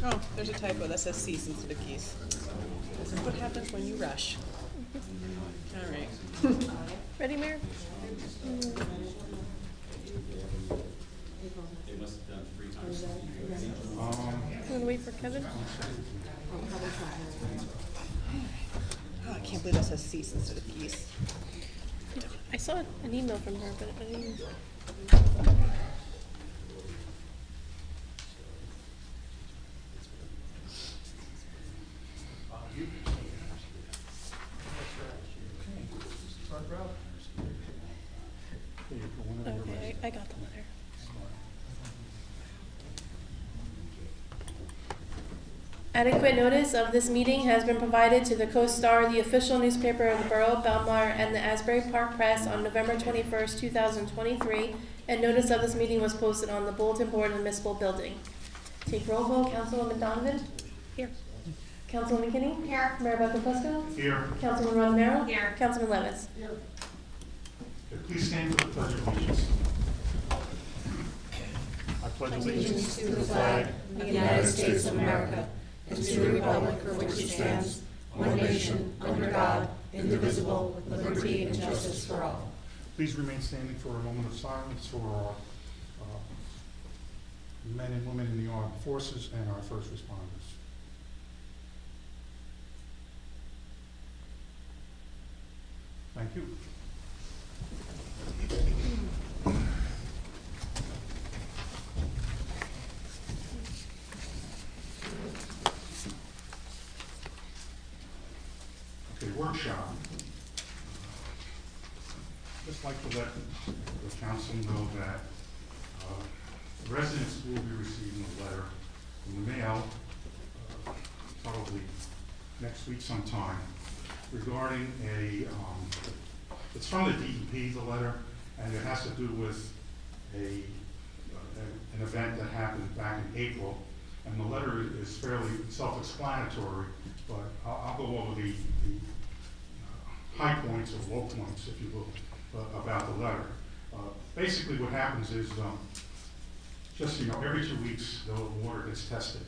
Oh, there's a typo that says cease instead of geese. This is what happens when you rush. All right. Ready, Mayor? They must have done 3 times. I'm gonna wait for Kevin. Oh, I can't believe that says cease instead of geese. I saw an email from her, but I didn't. Okay, I got the letter. Adequate notice of this meeting has been provided to the Co-Star, the official newspaper of the Borough of Belmar, and the Asbury Park Press on November 21st, 2023, and notice of this meeting was posted on the bulletin board in the municipal building. Take roll call. Councilwoman Donovan? Here. Councilwoman McKinney? Here. Mayor Buckles? Here. Councilman Romero? Here. Councilman Levis? Okay, please stand for the pledge of allegiance. I pledge allegiance To the flag of the United States of America and to the republic for which it stands, one nation, under God, indivisible, with liberty and justice for all. Please remain standing for a moment of silence for our men and women in the armed forces and our first responders. Thank you. Okay, workshop. Just like to let the council know that residents will be receiving a letter in the mail, probably next week sometime, regarding it's from the DEP, the letter, and it has to do with an event that happened back in April. And the letter is fairly self-explanatory, but I'll go over the high points or low points, if you will, about the letter. Basically what happens is, just, every 2 weeks, the water gets tested,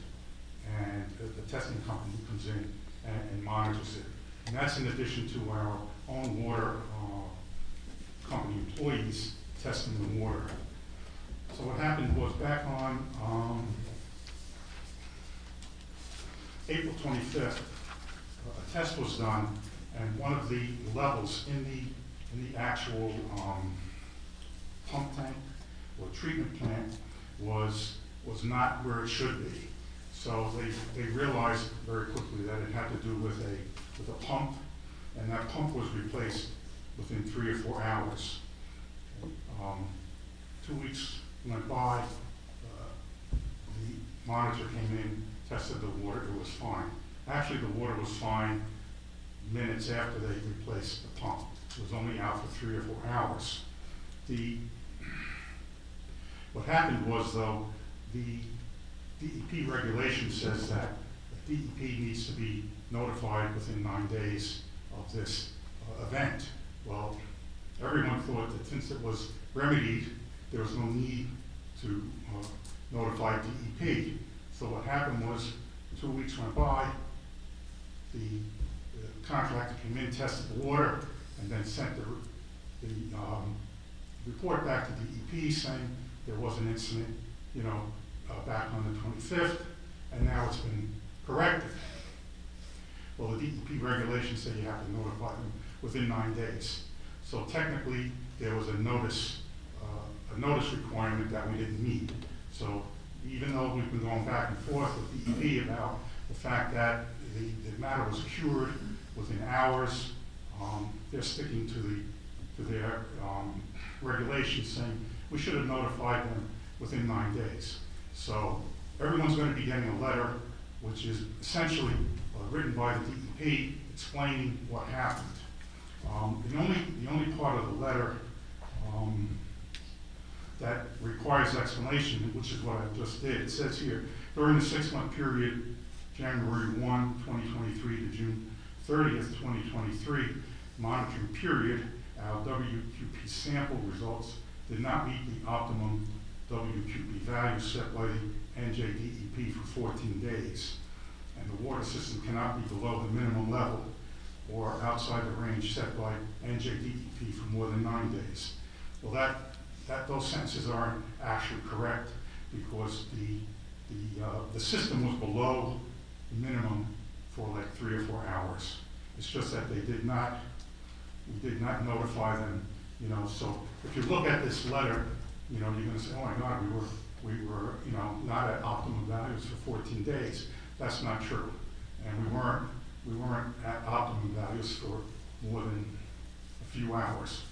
and the testing company comes in and monitors it. And that's in addition to our own water company employees testing the water. So what happened was back on April 25th, a test was done, and one of the levels in the actual pump tank or treatment plant was not where it should be. So they realized very quickly that it had to do with a pump, and that pump was replaced within 3 or 4 hours. 2 weeks went by, the monitor came in, tested the water, it was fine. Actually, the water was fine minutes after they replaced the pump. It was only out for 3 or 4 hours. What happened was, though, the DEP regulation says that the DEP needs to be notified within 9 days of this event. Well, everyone thought that since it was remedied, there was no need to notify DEP. So what happened was, 2 weeks went by, the contractor came in, tested the water, and then sent the report back to DEP saying there was an incident, back on the 25th, and now it's been corrected. Well, the DEP regulations say you have to notify them within 9 days. So technically, there was a notice requirement that we didn't meet. So even though we've been going back and forth with DEP about the fact that the matter was cured within hours, they're sticking to their regulations, saying we should have notified them within 9 days. So everyone's going to be getting a letter, which is essentially written by the DEP explaining what happened. The only part of the letter that requires explanation, which is what I just did, it says here, during the 6-month period, January 1, 2023 to June 30th, 2023, monitoring period, our WQP sample results did not meet the optimum WQP value set by the NJDEP for 14 days. And the water system cannot be below the minimum level or outside the range set by NJDEP for more than 9 days. Well, those sentences aren't actually correct because the system was below the minimum for like 3 or 4 hours. It's just that we did not notify them, you know. So if you look at this letter, you know, you're going to say, oh my God, we were, you know, not at optimum values for 14 days. That's not true, and we weren't at optimum values for more than a few hours.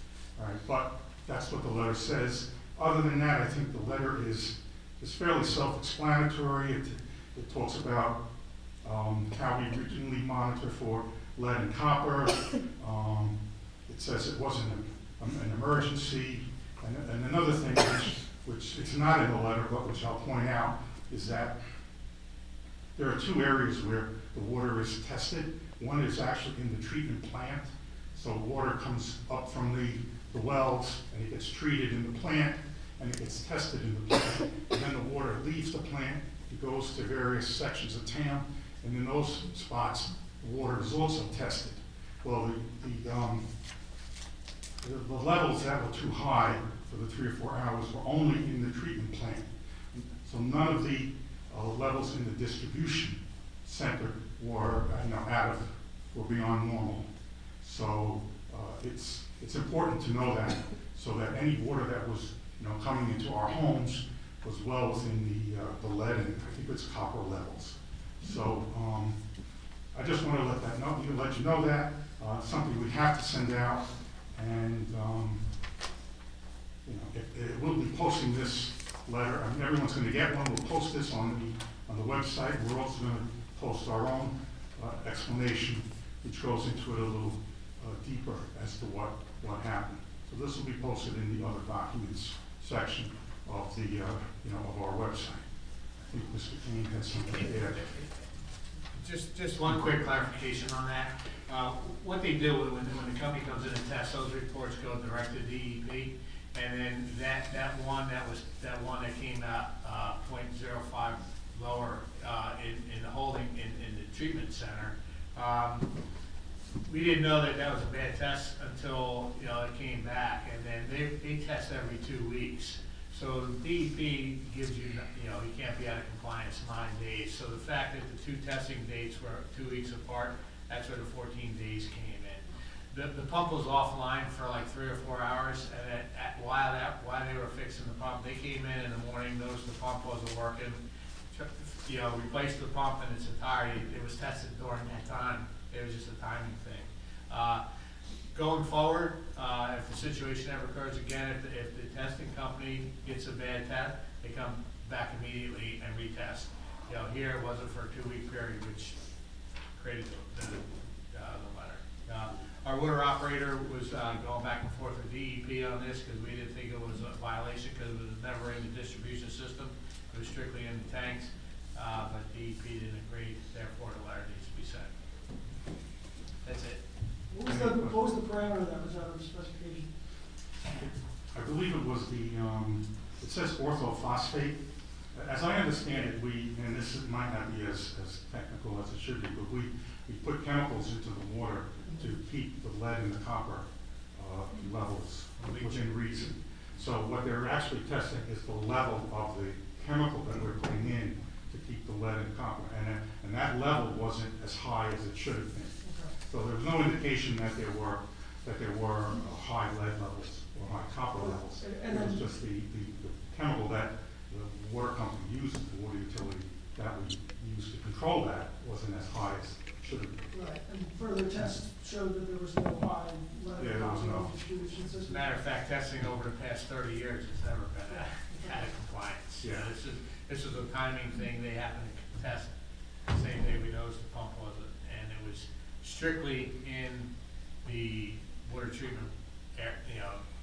All right, but that's what the letter says. Other than that, I think the letter is fairly self-explanatory. It talks about how we routinely monitor for lead and copper. It says it wasn't an emergency. And another thing, which it's not in the letter, but which I'll point out, is that there are 2 areas where the water is tested. One is actually in the treatment plant. So water comes up from the wells, and it gets treated in the plant, and it gets tested in the plant. And then the water leaves the plant, it goes to various sections of town, and in those spots, the water is also tested. Well, the levels that were too high for the 3 or 4 hours were only in the treatment plant. So none of the levels in the distribution center were, were beyond normal. So it's important to know that, so that any water that was, you know, coming into our homes was well within the lead and I think it's copper levels. So I just want to let you know that something we have to send out, and you know, we'll be posting this letter. I mean, everyone's going to get one. We'll post this on the website. We're also going to post our own explanation, which goes into it a little deeper as to what happened. So this will be posted in the other documents section of the of our website. I think Mr. Kane has something to add. Just one quick clarification on that. What they do when the company comes in and tests, those reports go direct to DEP, and then that one that came out 0.05 lower in the holding in the treatment center. We didn't know that was a bad test until it came back, and then they test every 2 weeks. So DEP gives you can't be out of compliance 9 days. So the fact that the 2 testing dates were 2 weeks apart, that's where the 14 days came in. The pump was offline for like 3 or 4 hours, and then while they were fixing the pump, they came in the morning, noticed the pump wasn't working, replaced the pump in its entirety. It was tested during that time. It was just a timing thing. Going forward, if the situation ever occurs again, if the testing company gets a bad test, they come back immediately and retest. Here it wasn't for a 2-week period, which created the letter. Our water operator was going back and forth with DEP on this because we didn't think it was a violation because it was never in the distribution system. It was strictly in the tanks, but DEP didn't agree. Therefore, the letter needs to be sent. That's it. What was the parameter that was out of the specification? I believe it was it says orthophosphate. As I understand it, and this might not be as technical as it should be, but we put chemicals into the water to keep the lead and the copper levels within reason. So what they're actually testing is the level of the chemical that we're putting in to keep the lead and copper, and that level wasn't as high as it should have been. So there was no indication that there were high lead levels or high copper levels. It was just the chemical that the water company uses, the water utility that we use to control that, wasn't as high as it should have been. Right, and further tests showed that there was no high lead Yeah, there was no. distribution As a system. matter of fact, testing over the past 30 years has never been out of compliance. Yeah. This is a timing thing. They happened to test the same day we noticed the pump wasn't, and it was strictly in the water treatment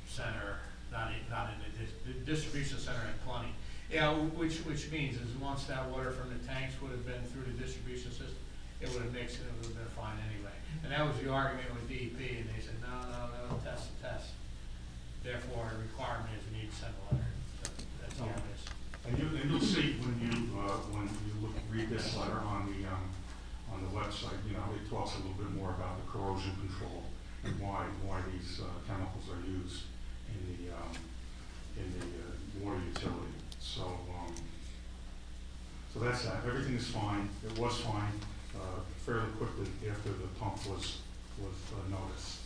center, not in the distribution center at plenty. Which means is once that water from the tanks would have been through the distribution system, it would have mixed and it would have been fine anyway. And that was the argument with DEP, and they said, no, test the test. Therefore, a requirement is we need to send a letter. That's all it is. read this letter on the website. You know, it talks a little bit more about the corrosion control and why these chemicals are used in the water utility. So that's that. Everything is fine. It was fine fairly quickly after the pump was noticed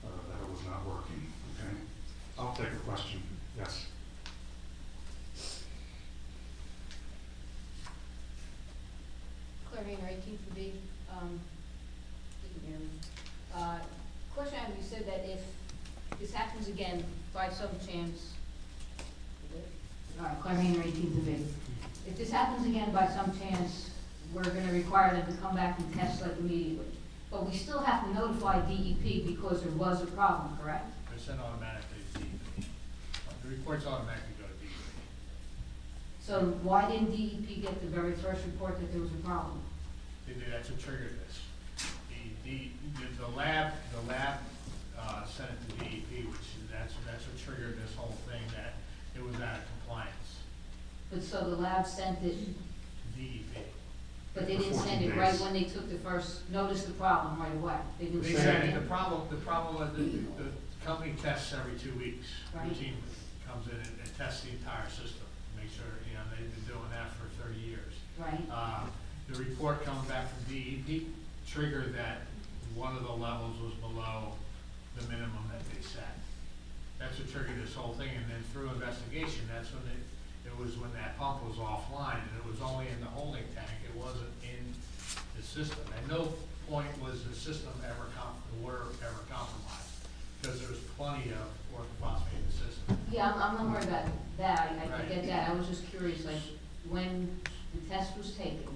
that it was not working. Okay, I'll take a question. Yes. Claire Hayner, 18th B. You can hear me. Question, you said that if this happens again by some chance, all right, Claire Hayner, 18th B. If this happens again by some chance, we're gonna require them to come back and test like immediately. But we still have to notify DEP because there was a problem, correct? They're sent automatically to DEP. The reports automatically go to DEP. So why didn't DEP get the very first report that there was a problem? That's what triggered this. The lab sent it to DEP, which that's what triggered this whole thing, that it was out of compliance. But so the lab sent it, DEP. but they didn't send it 14 right days. when they took the first, noticed the problem right away? They didn't They send said it. the problem was the company tests every 2 weeks, Right. routinely, comes in and tests the entire system, make sure, you know, they've been doing that for 30 years. Right, The report coming back from DEP triggered that one of the levels was below the minimum that they set. That's what triggered this whole thing, and then through investigation, that's when it was when that pump was offline, and it was only in the holding tank, it wasn't in the system. At no point was the system ever the water ever compromised, because there was plenty of orthophosphate in the system. yeah, I'm not worried about that, I Right. get that, I was just curious, like, when the test was taken,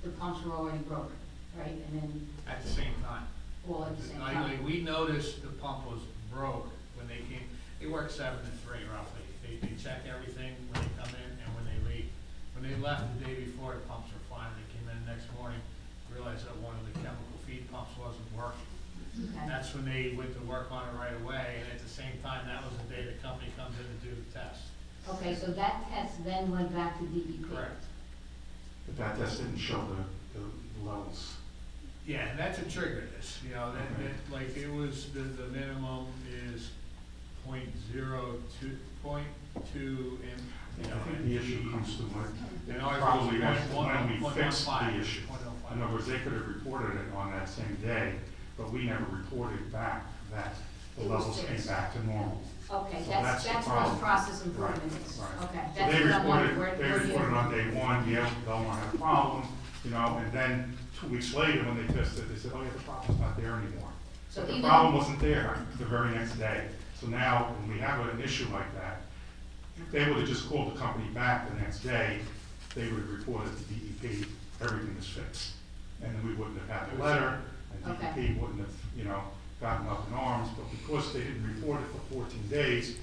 the pumps were already broken, right, and then At the same time. all at the same Like, time? we noticed the pump was broke when they came, they work 7 to 3 roughly. They check everything when they come in and when they leave. When they left the day before, the pumps were fine. They came in the next morning, realized that one of the chemical feed pumps wasn't working. Okay. That's when they went to work on it right away, and at the same time, that was the day the company comes in to do the test. Okay, so that test then went back to DEP? Correct. But that test didn't show the levels. Yeah, and that's what triggered this, you know, Okay. like, it was, the minimum is .02, and, you know. I think the issue comes to when, And ours was probably when we 0.1, fixed the 0.15, issue. 0.05. In other words, they could have reported it on that same day, but we never reported back that the It was levels came fixed. back to normal. Okay, So that's the what problem. process improvement is. Right. Okay, So that's they what I'm wondering, reported, where they do you? reported on day one, yeah, Belmar had a problem, you know, and then 2 weeks later, when they tested, they said, oh yeah, the problem's not there anymore. So But the even- problem wasn't there the very next day. So now, when we have an issue like that, if they would have just called the company back the next day, they would have reported to DEP, everything is fixed. And then we wouldn't have had the letter, and Okay. DEP wouldn't have, you know, gotten up in arms, but because they didn't report it for 14 days,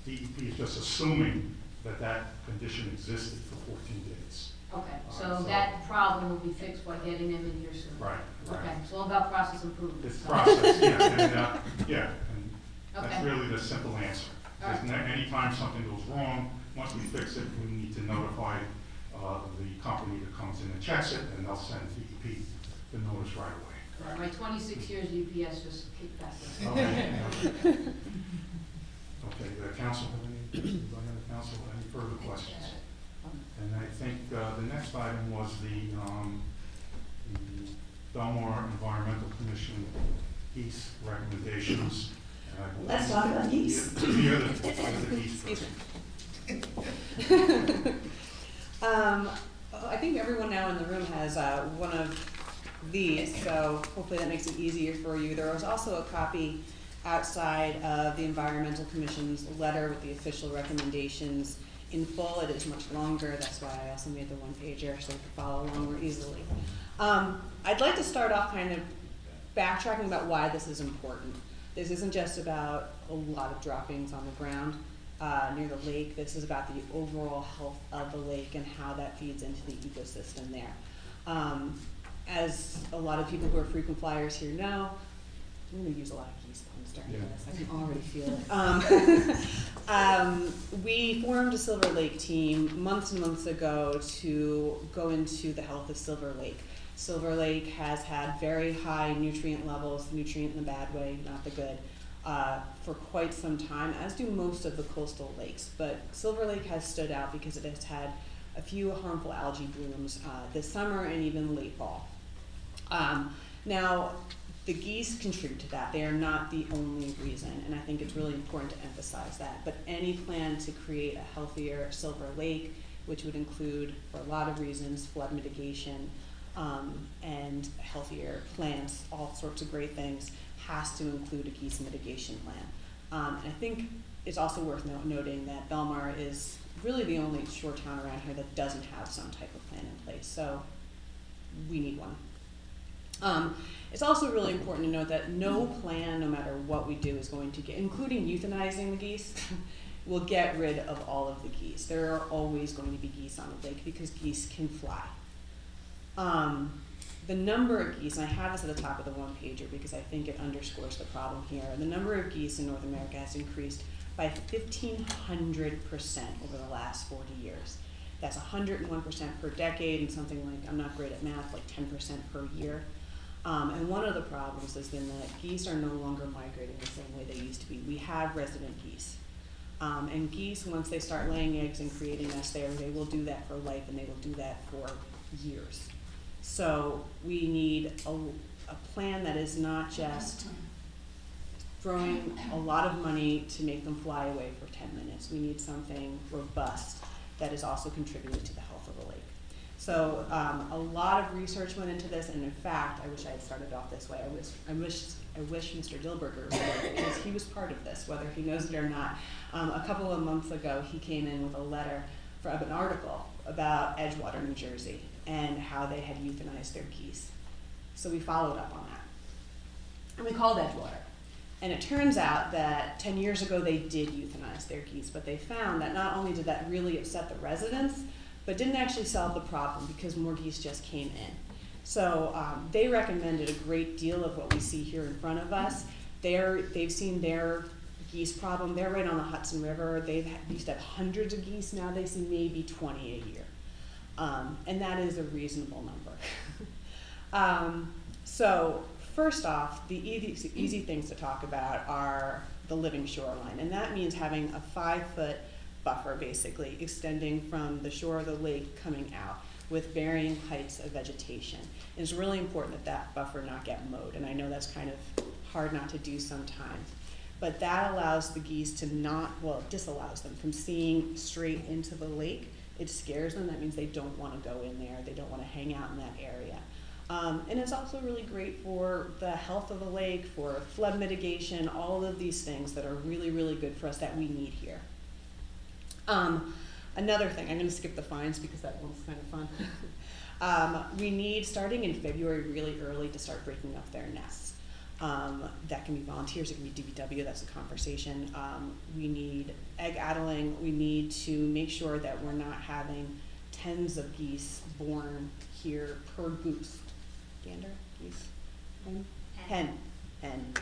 DEP is just assuming that that condition existed for 14 days. Okay, So- so that problem will be fixed by getting them in here soon? Right, right. Okay, it's all about process improvement. It's process, yeah, and that's Okay. really the simple answer. All right. Anytime something goes wrong, once we fix it, we need to notify the company that comes in and checks it, and they'll send DEP the notice right away. My 26 years UPS just kicked back. Okay. Okay, the council, anybody on the council, have any further questions? And I think the next item was the Belmar Environmental Commission geese recommendations. And I believe- Let's talk about geese. You're the geese Excuse person. me. I think everyone now in the room has one of these, so hopefully that makes it easier for you. There was also a copy outside of the Environmental Commission's letter with the official recommendations in full. It is much longer, that's why I also made the one-pager so you can follow along more easily. I'd like to start off kind of backtracking about why this is important. This isn't just about a lot of droppings on the ground near the lake. This is about the overall health of the lake and how that feeds into the ecosystem there. As a lot of people who are frequent flyers here know, I'm gonna use a lot of geese puns during Yeah. this, I can already feel it. We formed a Silver Lake team months and months ago to go into the health of Silver Lake. Silver Lake has had very high nutrient levels, nutrient in the bad way, not the good, for quite some time, as do most of the coastal lakes. But Silver Lake has stood out because it has had a few harmful algae blooms this summer and even late fall. Now, the geese contribute to that. They are not the only reason, and I think it's really important to emphasize that. But any plan to create a healthier Silver Lake, which would include, for a lot of reasons, flood mitigation, and healthier plants, all sorts of great things, has to include a geese mitigation plan. And I think it's also worth noting that Belmar is really the only shore town around here that doesn't have some type of plan in place, so we need one. It's also really important to note that no plan, no matter what we do, is going to get, including euthanizing the geese, will get rid of all of the geese. There are always going to be geese on the lake because geese can fly. The number of geese, and I have this at the top of the one pager because I think it underscores the problem here. The number of geese in North America has increased by 1,500% over the last 40 years. That's 101% per decade, and something like, I'm not great at math, like 10% per year. And one of the problems has been that geese are no longer migrating the same way they used to be. We have resident geese. And geese, once they start laying eggs and creating nests there, they will do that for life, and they will do that for years. So we need a plan that is not just throwing a lot of money to make them fly away for 10 minutes. We need something robust that is also contributing to the health of the lake. So a lot of research went into this, and in fact, I wish I had started off this way. I wish Mr. Dilberger was there because he was part of this, whether he knows it or not. A couple of months ago, he came in with a letter from an article about Edgewater, New Jersey, and how they had euthanized their geese. So we followed up on that. And we called Edgewater. And it turns out that 10 years ago they did euthanize their geese, but they found that not only did that really upset the residents, but didn't actually solve the problem because more geese just came in. So they recommended a great deal of what we see here in front of us. They've seen their geese problem. They're right on the Hudson River. They used to have hundreds of geese. Now they see maybe 20 a year. And that is a reasonable number. So first off, the easy things to talk about are the living shoreline. And that means having a 5-foot buffer, basically, extending from the shore of the lake coming out with varying heights of vegetation. And it's really important that that buffer not get mowed. And I know that's kind of hard not to do sometimes. But that allows the geese to not, well, it disallows them from seeing straight into the lake. It scares them. That means they don't want to go in there. They don't want to hang out in that area. And it's also really great for the health of the lake, for flood mitigation, all of these things that are really, really good for us that we need here. Another thing, I'm going to skip the fines because that one's kind of fun. We need, starting in February really early, to start breaking up their nests. That can be volunteers, it can be DPW, that's a conversation. We need egg addling. We need to make sure that we're not having tens of geese born here per goose. Gander? Geese? Hen? Hen.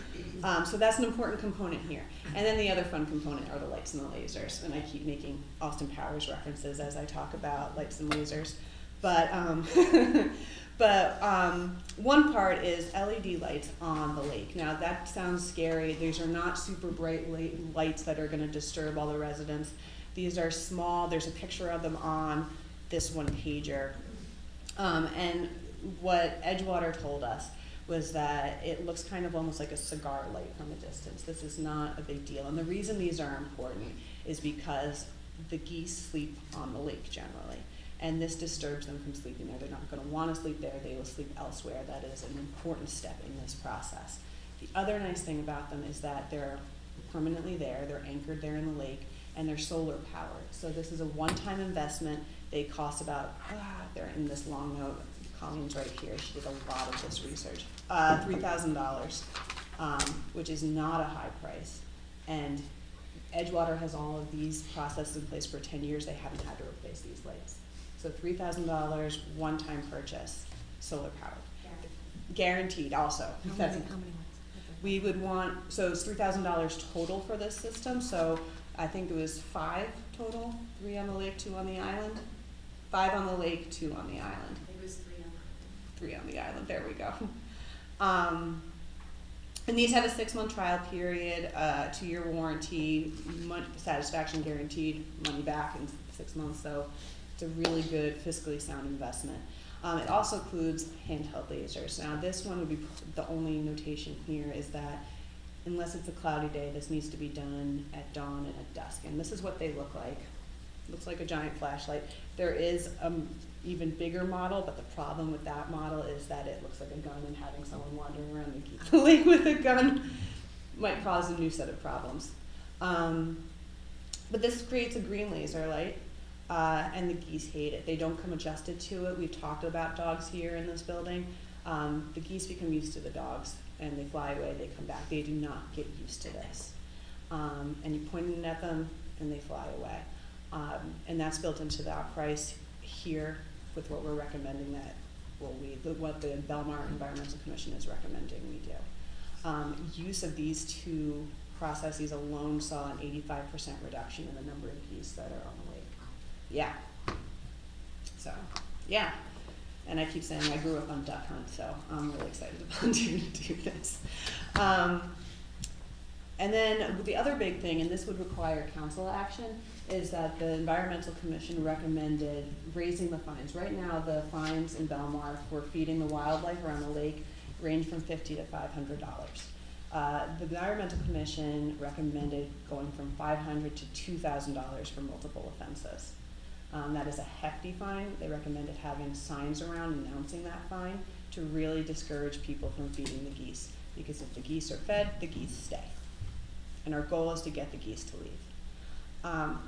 So that's an important component here. And then the other fun component are the lights and the lasers. And I keep making Austin Powers references as I talk about lights and lasers. But one part is LED lights on the lake. Now that sounds scary. These are not super bright lights that are going to disturb all the residents. These are small. There's a picture of them on this one pager. And what Edgewater told us was that it looks kind of almost like a cigar light from a distance. This is not a big deal. And the reason these are important is because the geese sleep on the lake generally. And this disturbs them from sleeping there. They're not going to want to sleep there. They will sleep elsewhere. That is an important step in this process. The other nice thing about them is that they're permanently there. They're anchored there in the lake, and they're solar powered. So this is a one-time investment. They cost about, they're in this long note. Colleen's right here. She did a lot of this research. $3,000, which is not a high price. And Edgewater has all of these processes in place for 10 years. They haven't had to replace these lights. So $3,000, one-time purchase, solar powered. Guaranteed also. We would want, so it's $3,000 total for this system. So I think it was 5 total, 3 on the lake, 2 on the island. 5 on the lake, 2 on the island. I think it was 3 on. 3 on the island, there we go. And these have a 6-month trial period, 2-year warranty, satisfaction guaranteed, money back in 6 months, so it's a really good fiscally sound investment. It also includes handheld lasers. Now this one would be, the only notation here is that unless it's a cloudy day, this needs to be done at dawn and at dusk, and this is what they look like. Looks like a giant flashlight. There is even bigger model, but the problem with that model is that it looks like a gun, and having someone wandering around the lake with a gun might cause a new set of problems. But this creates a green laser light, and the geese hate it. They don't come adjusted to it. We've talked about dogs here in this building. The geese become used to the dogs, and they fly away, they come back. They do not get used to this. And you point it at them, and they fly away. And that's built into our price here with what we're recommending that, what the Belmar Environmental Commission is recommending we do. Use of these 2 processes alone saw an 85% reduction in the number of geese that are on the lake. Yeah. So, yeah. And I keep saying I grew up on duck hunt, so I'm really excited to volunteer to do this. And then the other big thing, and this would require council action, is that the Environmental Commission recommended raising the fines. Right now, the fines in Belmar for feeding the wildlife around the lake range from $50 to $500. The Environmental Commission recommended going from $500 to $2,000 for multiple offenses. That is a hefty fine. They recommended having signs around announcing that fine to really discourage people from feeding the geese. Because if the geese are fed, the geese stay. And our goal is to get the geese to leave.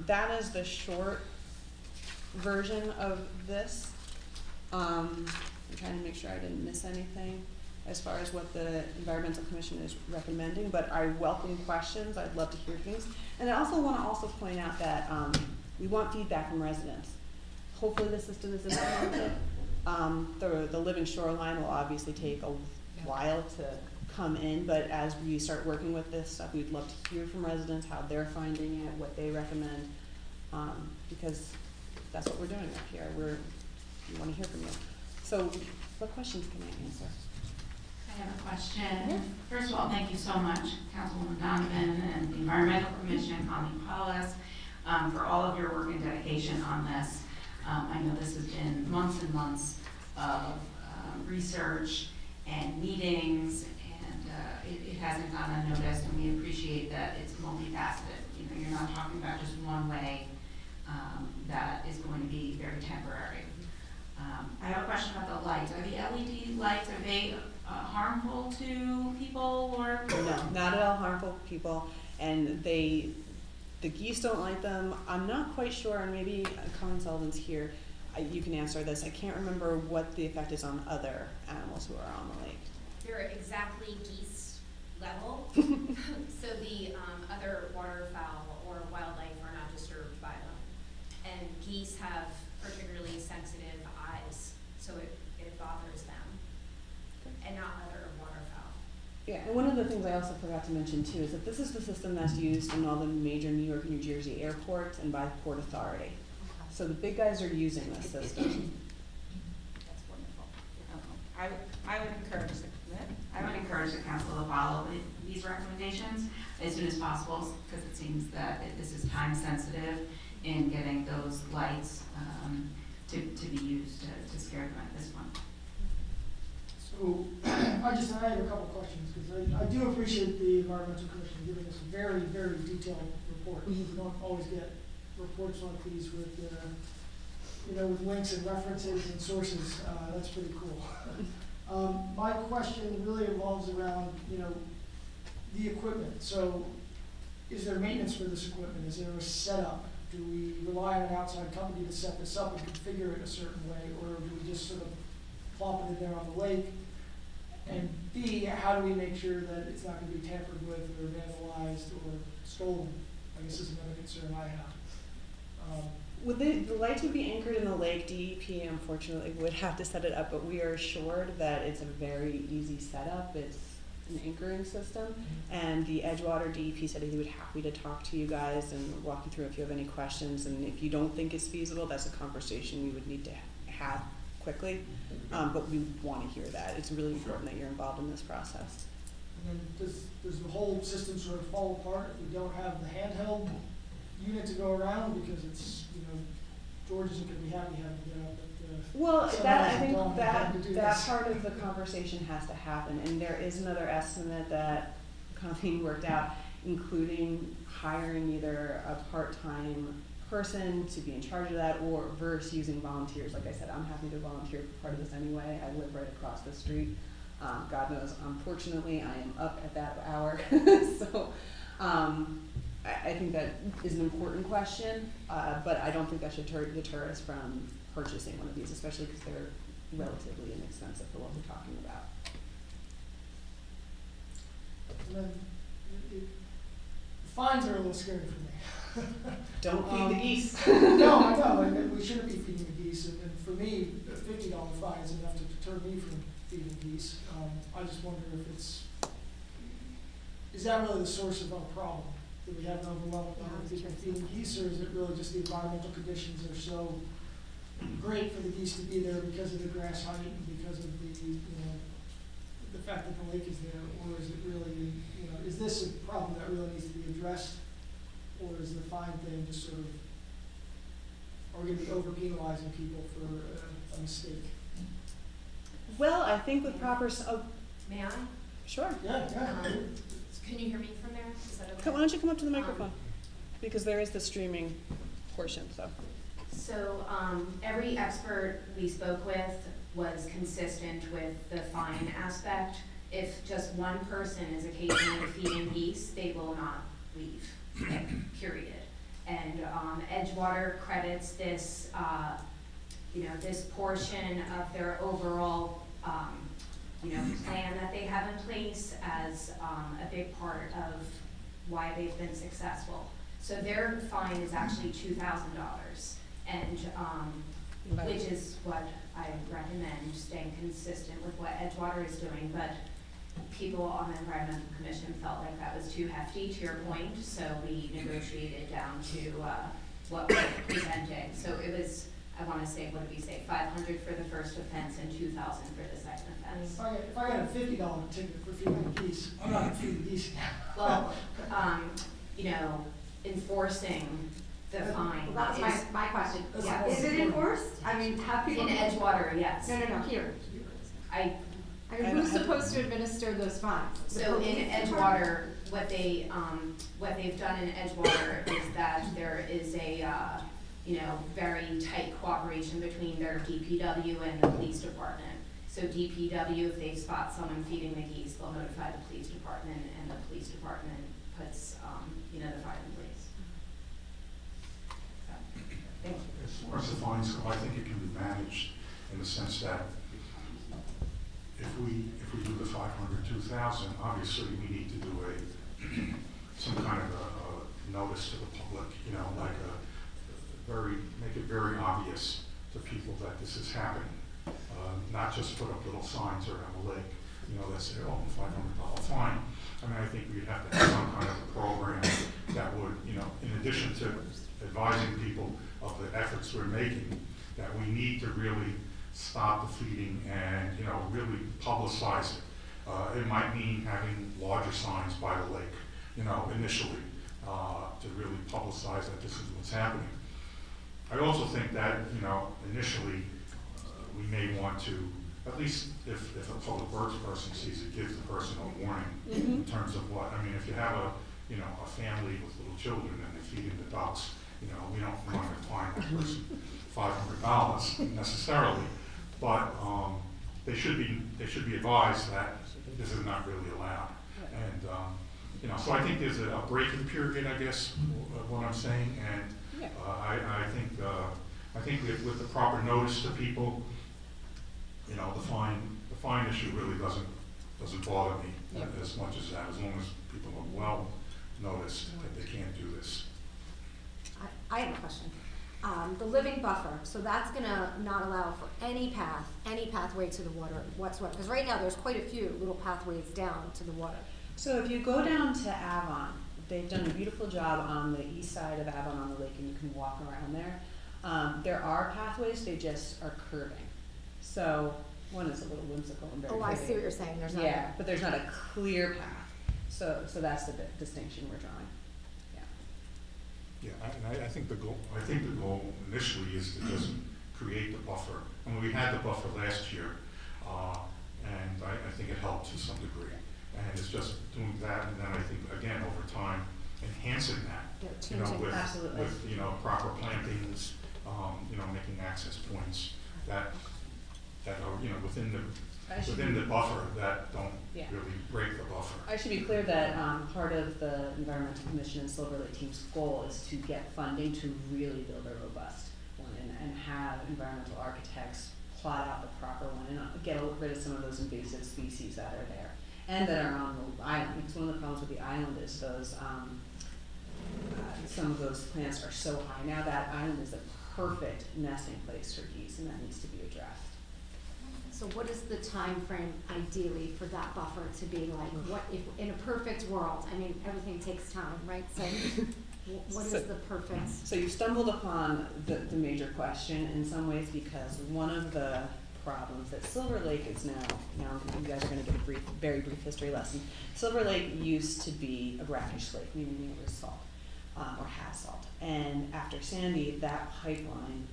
That is the short version of this. I'm trying to make sure I didn't miss anything as far as what the Environmental Commission is recommending, but I welcome questions. I'd love to hear things. And I also want to point out that we want feedback from residents. Hopefully the system is implemented. The living shoreline will obviously take a while to come in, but as we start working with this stuff, we'd love to hear from residents how they're finding it, what they recommend, because that's what we're doing up here. We want to hear from you. So, what questions can I answer? I have a question. First of all, thank you so much, Councilwoman Donovan and the Environmental Commission, Colleen Paulus, for all of your work and dedication on this. I know this has been months and months of research and meetings, and it hasn't gone unnoticed, and we appreciate that it's multifaceted. You know, you're not talking about just one way that is going to be very temporary. I have a question about the lights. Are the LED lights, are they harmful to people or? No, not at all harmful to people, and the geese don't like them. I'm not quite sure, and maybe Colin Sullivan's here, you can answer this. I can't remember what the effect is on other animals who are on the lake. They're exactly geese level, so the other waterfowl or wildlife are not disturbed by them. And geese have particularly sensitive eyes, so it bothers them, and not other waterfowl. Yeah, and one of the things I also forgot to mention too is that this is the system that's used in all the major New York and New Jersey airports and by the Port Authority. So the big guys are using this system. That's wonderful. I would encourage the council to follow these recommendations as soon as possible, because it seems that this is time sensitive in getting those lights to be used to scare them at this point. So, I have a couple questions, because I do appreciate the Environmental Commission giving us a very, very detailed report. We don't always get reports like these with, with links and references and sources. That's pretty cool. My question really revolves around, the equipment. So, is there maintenance for this equipment? Is there a setup? Do we rely on an outside company to set this up and configure it a certain way, or do we just sort of plop it in there on the lake? And B, how do we make sure that it's not going to be tampered with or vandalized or stolen? I guess is another concern I have. The lights would be anchored in the lake. DEP unfortunately would have to set it up, but we are assured that it's a very easy setup. It's an anchoring system. And the Edgewater DEP said he would happy to talk to you guys and walk you through if you have any questions. And if you don't think it's feasible, that's a conversation we would need to have quickly. But we want to hear that. It's really important that you're involved in this process. And then does the whole system sort of fall apart if we don't have the handheld unit to go around, because it's, you know, George isn't gonna be happy having to get up at, Well, Someone that, I has think gone that, ahead to do that this. part of the conversation has to happen, and there is another estimate that kind of being worked out, including hiring either a part-time person to be in charge of that, or versus using volunteers. Like I said, I'm happy to volunteer for part of this anyway. I live right across the street. God knows, unfortunately, I am up at that hour. So, I think that is an important question, but I don't think that should deter us from purchasing one of these, especially because they're relatively inexpensive for what we're talking about. and then the fines are a little scary for me. Don't feed the geese. No, I know, and we shouldn't be feeding the geese, and for me, a $50 fine is enough to deter me from feeding geese. I just wonder if is that really the source of our problem? Do we have an overwhelming number of people feeding geese, or is it really just the environmental conditions are so great for the geese to be there because of the grass height and because of the, you know, the fact that the lake is there, or is it really, you know, is this a problem that really needs to be addressed, or is the fine thing just sort of, are we gonna be over penalizing people for a mistake? Well, I think with proper, May I? sure. Yeah, yeah. Can you hear me from there? Is that okay? Why don't you come up to the microphone? Because there is the streaming portion, so. So, every expert we spoke with was consistent with the fine aspect. If just one person is occasionally feeding geese, they will not leave, period. And, Edgewater credits this, this portion of their overall, plan that they have in place as, a big part of why they've been successful. So their fine is actually $2,000, and, which is what I recommend, staying consistent with what Edgewater is doing, but people on the Environmental Commission felt like that was too hefty, to your point, so we negotiated down to, what we're presenting. So it was, I wanna say, what did we say, 500 for the first offense and 2,000 for the second offense. If I got a $50 ticket for feeding geese, I'm not gonna feed the geese. Well, enforcing the fine Well, that's is, my question. That's Yeah. the Is it most enforced? I mean, have people? in Edgewater, yes. No, here. I, I mean, who's supposed to administer those fines? The so in police department? Edgewater, what they've done in Edgewater is that there is a, very tight cooperation between their DPW and the police department. So DPW, if they spot someone feeding the geese, they'll notify the police department, and the police department puts, the fine in place. So, thank you. As far as the fines go, I think it can be managed in the sense that if we do the 500, 2,000, obviously we need to do some kind of a notice to the public, like make it very obvious to people that this is happening. Not just put up little signs around the lake, that say, oh, $500 fine. I mean, I think we'd have to have some kind of a program that would, in addition to advising people of the efforts we're making, that we need to really stop the feeding and, really publicize it. It might mean having larger signs by the lake, initially, to really publicize that this is what's happening. I also think that, initially, we may want to, at least if a public works person sees it, give the person a warning in terms of what, I mean, if you have a family with little children and they're feeding the ducks, we don't want to fine that person $500 necessarily, but they should be advised that this is not really allowed. And so I think there's a break-in period, I guess, what I'm saying, and I think with the proper notice to people, the fine issue really doesn't bother me as much as that, as long as people are well noticed that they can't do this. I have a question. the living buffer, so that's gonna not allow for any pathway to the water whatsoever, because right now there's quite a few little pathways down to the water. So if you go down to Avon, they've done a beautiful job on the east side of Avon on the lake, and you can walk around there. There are pathways, they just are curving. So one is a little whimsical and very Oh, I pretty. see what you're saying, there's not. Yeah, but there's not a clear path. So that's the distinction we're drawing. Yeah, and I think the goal initially is to just create the buffer. I mean, we had the buffer last year, and I think it helped to some degree. And it's just doing that, and then I think, again, over time, enhancing that, Yeah, you know, changing. Absolutely. with, you know, proper plantings, you know, making access points that are, you know, within the buffer that don't Yeah. really break the buffer. I should be clear that part of the Environmental Commission and Silver Lake team's goal is to get funding to really build a robust one and have environmental architects plot out the proper one and get rid of some of those invasive species that are there and that are on the island. Because one of the problems with the island is those some of those plants are so high now that island is a perfect nesting place for geese, and that needs to be addressed. So what is the time frame ideally for that buffer to be like, what if, in a perfect world, I mean, everything takes time, right? So what is the perfect? So you stumbled upon the major question in some ways, because one of the problems that Silver Lake is now you guys are gonna get a very brief history lesson. Silver Lake used to be a brackish lake, meaning it was salt, or has salt. And after Sandy, that pipeline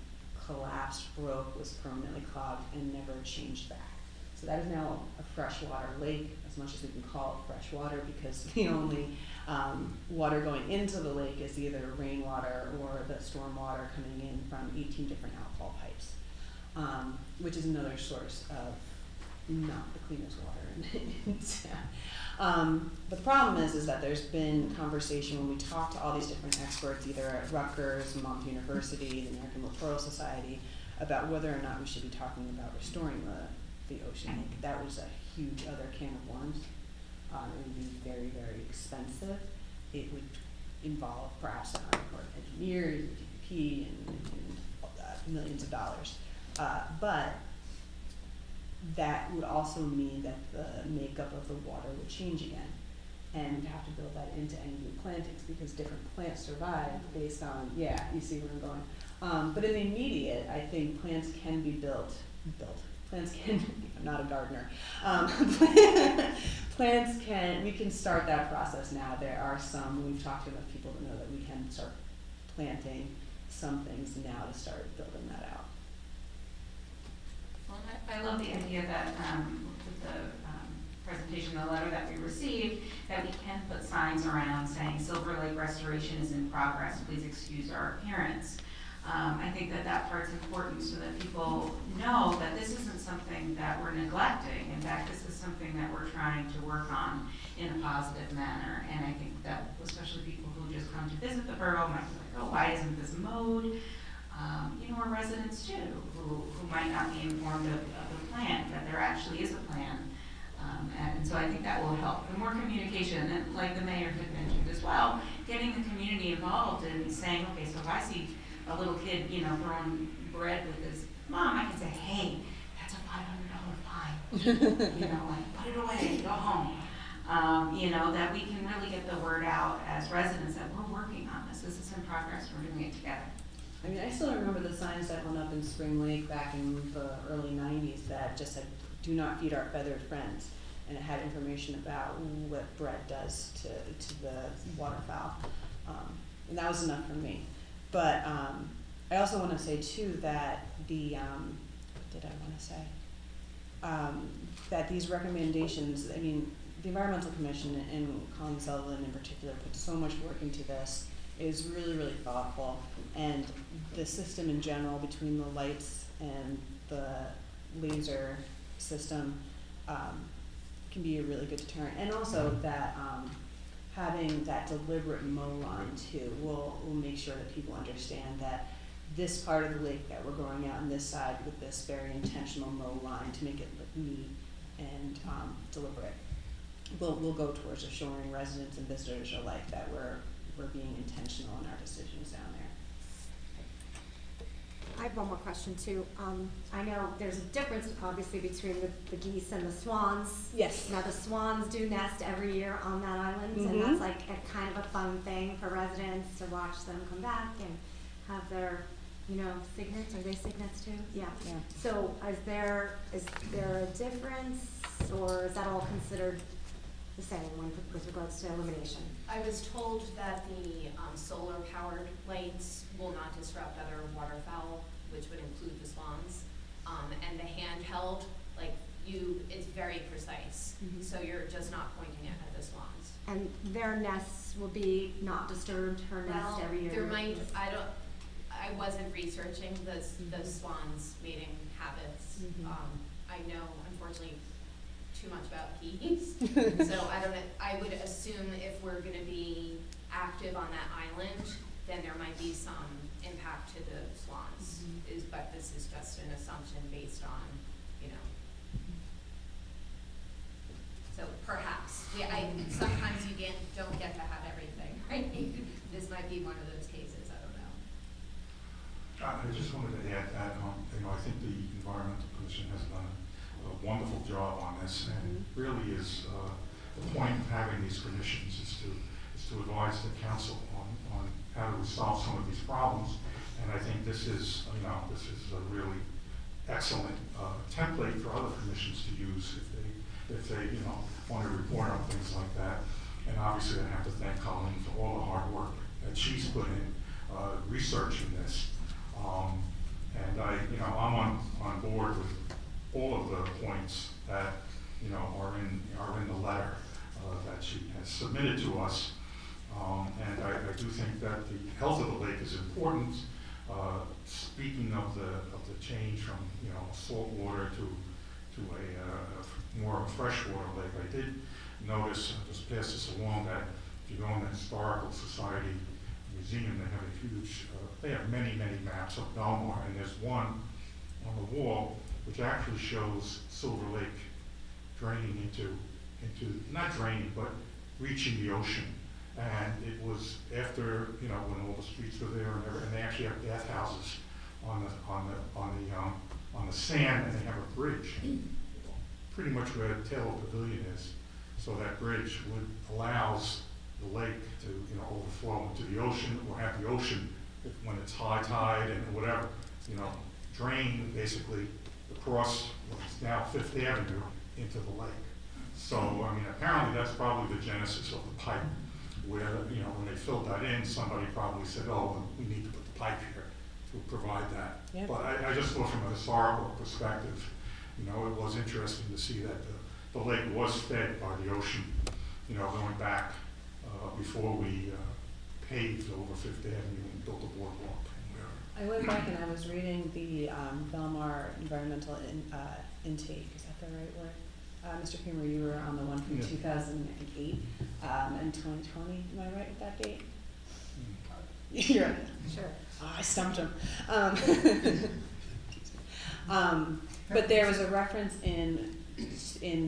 collapsed, broke, was permanently clogged, and never changed back. So that is now a freshwater lake, as much as we can call it freshwater, because the only water going into the lake is either rainwater or the storm water coming in from 18 different outfall pipes, which is another source of not the cleanest water in town. But the problem is that there's been conversation when we talk to all these different experts, either at Rutgers, Monmouth University, the American Littoral Society, about whether or not we should be talking about restoring the ocean lake. That was a huge other can of worms. It would be very, very expensive. It would involve perhaps an Army Corps of Engineers, DEP, and millions of dollars. But that would also mean that the makeup of the water would change again. And we'd have to build that into any new plantings, because different plants survive based on, yeah, you see where I'm going. But in the immediate, I think plants can be built. Plants can, I'm not a gardener. We can start that process now. There are some, we've talked to enough people to know that we can start planting some things now to start building that out. Well, I love the idea that with the presentation, the letter that we received, that we can put signs around saying Silver Lake restoration is in progress, please excuse our appearance. I think that part's important so that people know that this isn't something that we're neglecting. In fact, this is something that we're trying to work on in a positive manner. And I think that especially people who just come to visit the borough might be like, oh, why isn't this mowed? You know, or residents too, who might not be informed of the plan, that there actually is a plan. And so I think that will help. The more communication, and like the mayor had mentioned as well, getting the community involved and saying, okay, so if I see a little kid, you know, throwing bread with his mom, I can say, hey, that's a $500 fine. You know, like, put it away, go home. You know, that we can really get the word out as residents that we're working on this. This is in progress, we're doing it together. I mean, I still remember the signs that went up in Spring Lake back in the early 90s that just said, do not feed our feathered friends. And it had information about what bread does to the waterfowl. And that was enough for me. But I also want to say too that what did I want to say? That these recommendations, I mean, the Environmental Commission and Colin Sullivan in particular put so much work into this. It is really, really thoughtful, and the system in general between the lights and the laser system can be a really good deterrent. And also that having that deliberate mow line too will make sure that people understand that this part of the lake that we're growing out on this side with this very intentional mow line to make it look neat and deliberate will go towards assuring residents and visitors alike that we're being intentional in our decisions down there. have one more question too. I know there's a difference obviously between the geese and the swans. Yes. Now, the swans do nest every year on that island, and Mhm. that's like a kind of a fun thing for residents to watch them come back and have their, cygnets. Are they cygnets too? Yeah. Yeah. So is there a difference, or is that all considered the same with regards to illumination? I was told that the solar-powered lights will not disrupt other waterfowl, which would include the swans. And the handheld, it's very precise, Mhm. so you're just not pointing it at the swans. And their nests will be not disturbed, her nest Well, every year? there might, I wasn't researching the swans' mating habits. Mhm. I know, unfortunately, too much about geese, so I don't know, I would assume if we're gonna be active on that island, then there might be some impact to the swans, but this is just an assumption based on, so perhaps, sometimes you don't get to have everything, right? This might be one of those cases, I don't know. I just wanted to add that, I think the Environmental Commission has done a wonderful job on this, and really is, the point of having these commissions is to advise the council on how to resolve some of these problems. And I think this is a really excellent template for other commissions to use if they want to report on things like that. And obviously I have to thank Colleen for all the hard work that she's put in researching this. And I'm on board with all of the points that are in the letter that she has submitted to us. And I do think that the health of the lake is important. Speaking of the change from salt water to a more of a freshwater lake, I did notice, I'll just pass this along, that if you go in the Historical Society Museum, they have a huge, they have many maps of Belmar, and there's one on the wall which actually shows Silver Lake draining into not draining, but reaching the ocean. And it was after, when all the streets were there and they actually have bathhouses on the sand, and they have a bridge, pretty much where the Taylor Pavilion is. So that bridge allows the lake to, overflow into the ocean, or have the ocean, when it's high tide and whatever, drain basically across what's now Fifth Avenue into the lake. So, apparently that's probably the genesis of the pipe, where, when they filled that in, somebody probably said, oh, we need to put the pipe here to provide that. Yep. But I just thought from a historical perspective, it was interesting to see that the lake was fed by the ocean, going back before we paved over Fifth Avenue and built a boardwalk and wherever. I went back and I was reading the Belmar environmental intake, is that the right word? Mr. Kramer, you were on the one from Yeah. 2008 and 2020, am I right with that date? You're right. Sure. I stumped him. But there was a reference in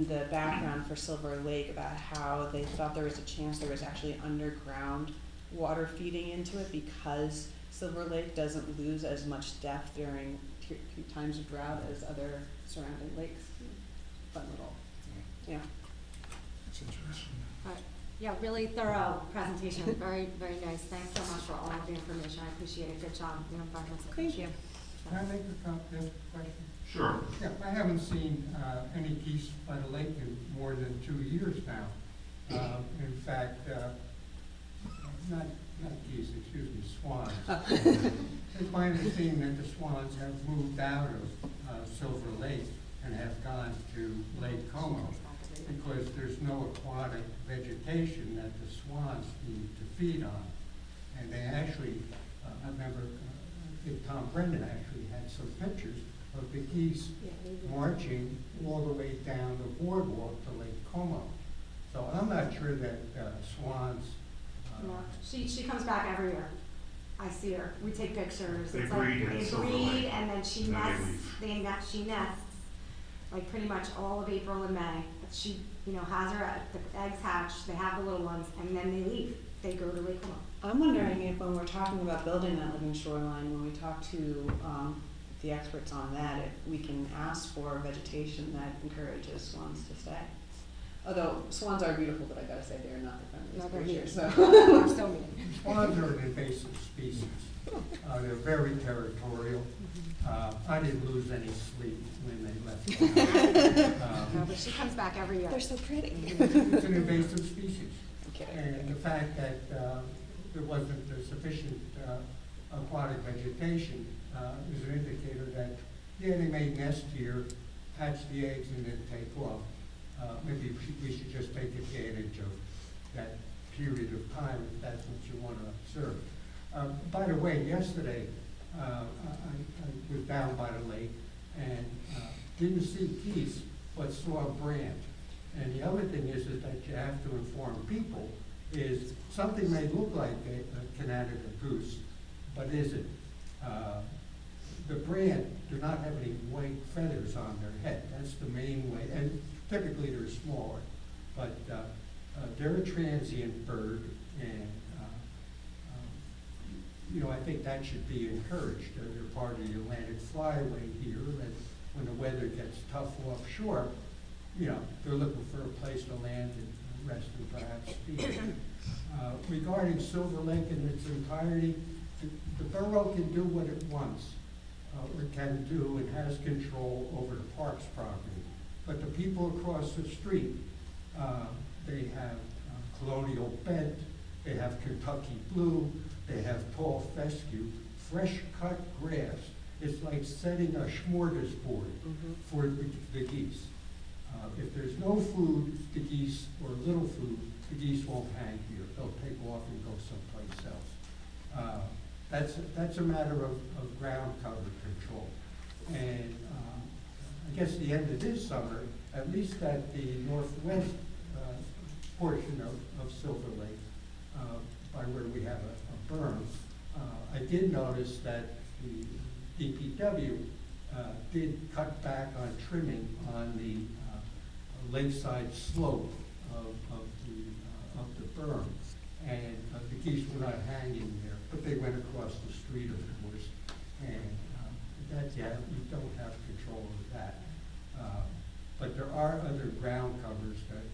the background for Silver Lake about how they thought there was a chance there was actually underground water feeding into it because Silver Lake doesn't lose as much depth during times of drought as other surrounding lakes. Fun little, yeah. That's interesting. Yeah, really thorough presentation, very nice. Thanks so much for all of the information, I appreciate it. Good job, Environmental Thank Commission. Can I make a question? Sure. Yeah, I haven't seen any geese by the lake in more than 2 years now. In fact, not geese, excuse me, swans. It's my understanding that the swans have moved out of Silver Lake and have gone to Lake Como because there's no aquatic vegetation that the swans need to feed on. And they actually, I remember, I think Tom Brendan actually had some pictures of the geese marching all the way down the boardwalk to Lake Como. So I'm not sure that swans. No, she comes back every year. I see her. We take pictures. They It's breed like in they Silver breed Lake, and then she and then they nests. She nests like pretty much all of April and May. But she, has her the eggs hatch. They have the little ones, and then they leave. They go to Lake Como. I'm wondering if when we're talking about building that living shoreline, when we talk to, the experts on that, if we can ask for vegetation that encourages swans to stay. Although swans are beautiful, but I gotta say they're not the No, friendliest they're creatures, mean. so. So mean. Swans are an invasive species. They're very territorial. I didn't lose any sleep when they left. No, but she comes back every year. They're so pretty. It's an invasive species. I'm kidding. And the fact that there wasn't sufficient aquatic vegetation is an indicator that, yeah, they may nest here, hatch the eggs, and then take off. Maybe we should just take advantage of that period of time if that's what you want to observe. By the way, yesterday, I was down by the lake and didn't see geese, but saw a brant. And the other thing is that you have to inform people is something may look like a Canada goose, but isn't. The brant do not have any white feathers on their head. That's the main way, and typically they're smaller. But they're a transient bird, and I think that should be encouraged. They're part of the Atlantic flyway here, and when the weather gets tough offshore, they're looking for a place to land and rest and perhaps feed. Regarding Silver Lake in its entirety, the borough can do what it wants, or can do, and has control over the parks property. But the people across the street, they have colonial bent, they have Kentucky blue, they have tall fescue, fresh cut grass. It's like setting a smorgasbord for the geese. If there's no food, the geese, or little food, the geese won't hang here. They'll take off and go someplace else. That's a matter of ground cover control. And I guess the end of this summer, at least at the northwest portion of Silver Lake, by where we have a berm, I did notice that the DPW did cut back on trimming on the lakeside slope of the berm, and the geese were not hanging there, but they went across the street, of course, and you don't have control of that. But there are other ground covers that,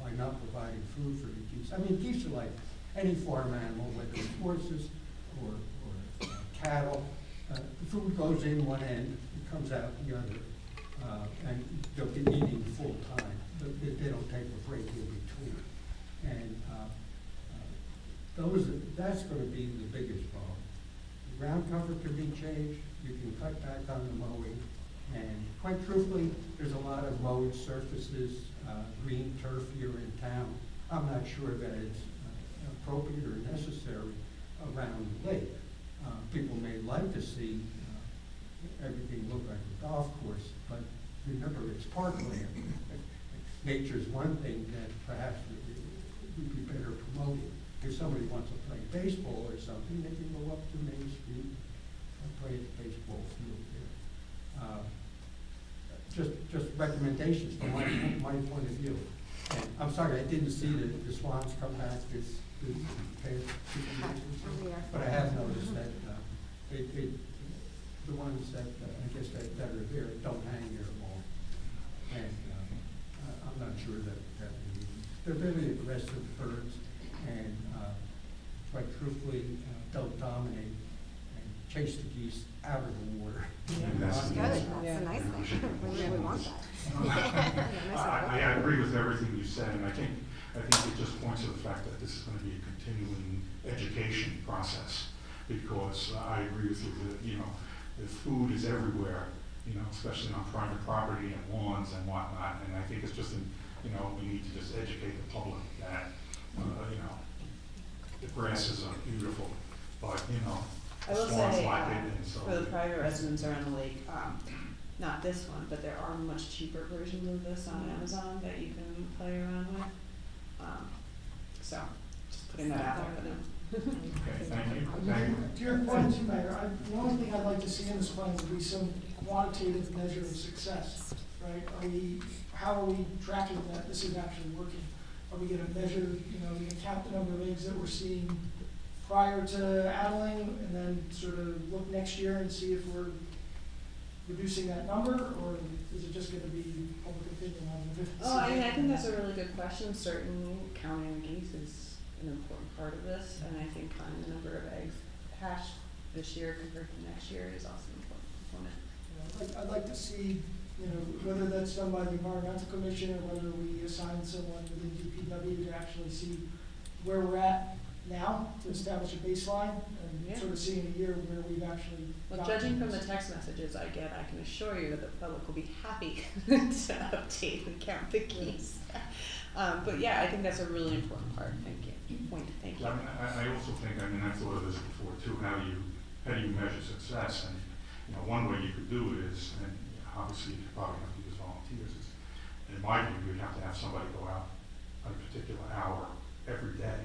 by not providing food for the geese. I mean, geese are like any farm animal, whether it's horses or cattle. The food goes in one end, it comes out the other, and they'll be eating full time. They don't take a break in between. And that's going to be the biggest problem. The ground cover can be changed. You can cut back on the mowing. And quite truthfully, there's a lot of mowed surfaces, green turf here in town. I'm not sure that it's appropriate or necessary around the lake. People may like to see everything look like a golf course, but remember, it's parkland. Nature's one thing that perhaps would be better promoted. If somebody wants to play baseball or something, they can go up to Main Street and play at the baseball field there. Just recommendations from my point of view. And I'm sorry, I didn't see the swans come back this past 2 years, but I have noticed that the ones that I guess that are there don't hang there long. And I'm not sure that they're very aggressive birds, and quite truthfully don't dominate and chase the geese out of the water. That's good, that's a nice thing, we really want that. I agree with everything you said, and I think it just points to the fact that this is going to be a continuing education process, because I agree with you that, the food is everywhere, especially on private property and lawns and whatnot, and I think it's just, we need to just educate the public that, the grasses are beautiful, but, I will swans say, like it, and so. for the private residents around the lake, not this one, but there are much cheaper versions of this on Amazon that you can play around with. So, just putting that out there for them. Okay, thank you. To your point, Mayor, the only thing I'd like to see in this plan would be some quantitative measure of success, right? How are we tracking that this is actually working? are we gonna measure, you know, we can count the number of eggs that we're seeing prior to addling, and then sort of look next year and see if we're reducing that number, or is it just gonna be public opinion on the difference? Oh, I think that's a really good question. Certainly, counting geese is an important part of this, and I think counting the number of eggs hatched this year compared to next year is also an important component. You know, I'd like to see, you know, whether that's done by the environmental commission or whether we assign someone within DPW to actually see where we're at now, to establish a baseline, and Yeah. sort of see in a year where we've actually. Well, gotten judging from the this. text messages I get, I can assure you that the public will be happy to update and count the geese. But yeah, I think that's a really important part. Thank you. Thank you. I mean, I also think, I mean, I thought of this before too, how do you measure success? And, you know, one way you could do it is, and obviously you probably have to use volunteers, is, in my view, you'd have to have somebody go out a particular hour every day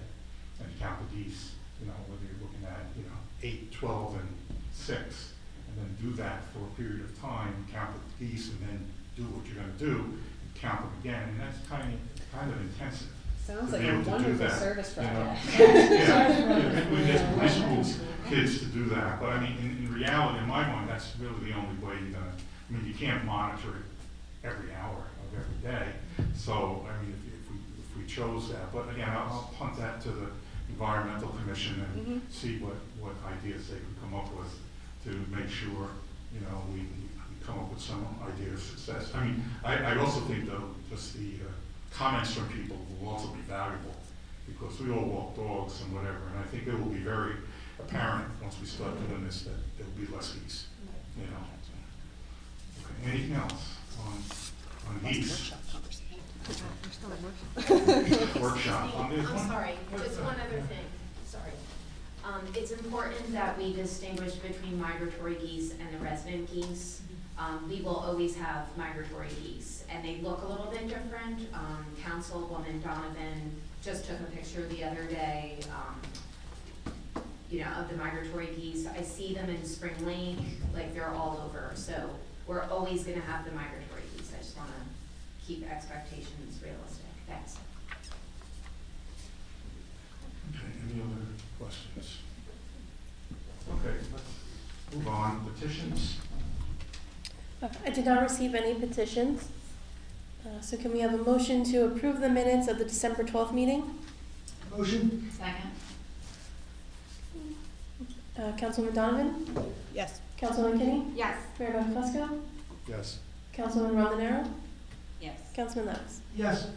and count the geese, you know, whether you're looking at, you know, 8, 12, and 6, and then do that for a period of time, count the geese, and then do what you're gonna do, and count them again, and that's kind of intensive. Sounds to like be a able to do wonderful that, service you know. project. Yeah, we get high school kids to do that, but I mean, in reality, in my mind, that's really the only way you're gonna, I mean, you can't monitor it every hour of every day, so, I mean, if we chose that, but again, I'll punt that to the environmental commission and see what ideas they can come up with to make sure, you know, we come up with some idea of success. I mean, I also think though, just the comments from people will also be valuable, because we all walk dogs and whatever, and I think it will be very apparent once we start doing this that there'll be less geese, you know. Okay, anything else on geese? Workshop on this I'm one? sorry, just one other thing, sorry. It's important that we distinguish between migratory geese and the resident geese. We will always have migratory geese, and they look a little bit different. Councilwoman Donovan just took a picture the other day, you know, of the migratory geese. I see them in Spring Lake, like they're all over, so we're always gonna have the migratory geese. I just wanna keep expectations realistic. Thanks. Okay, any other questions? Okay, let's move on. Petitions? I did not receive any petitions. So can we have a motion to approve the minutes of the December 12th meeting? Motion? Second? Councilwoman Donovan? Yes. Councilwoman Kinney? Yes. Mayor Buckfusco? Yes. Councilwoman Romanero? Yes. Councilman Levis? Yes.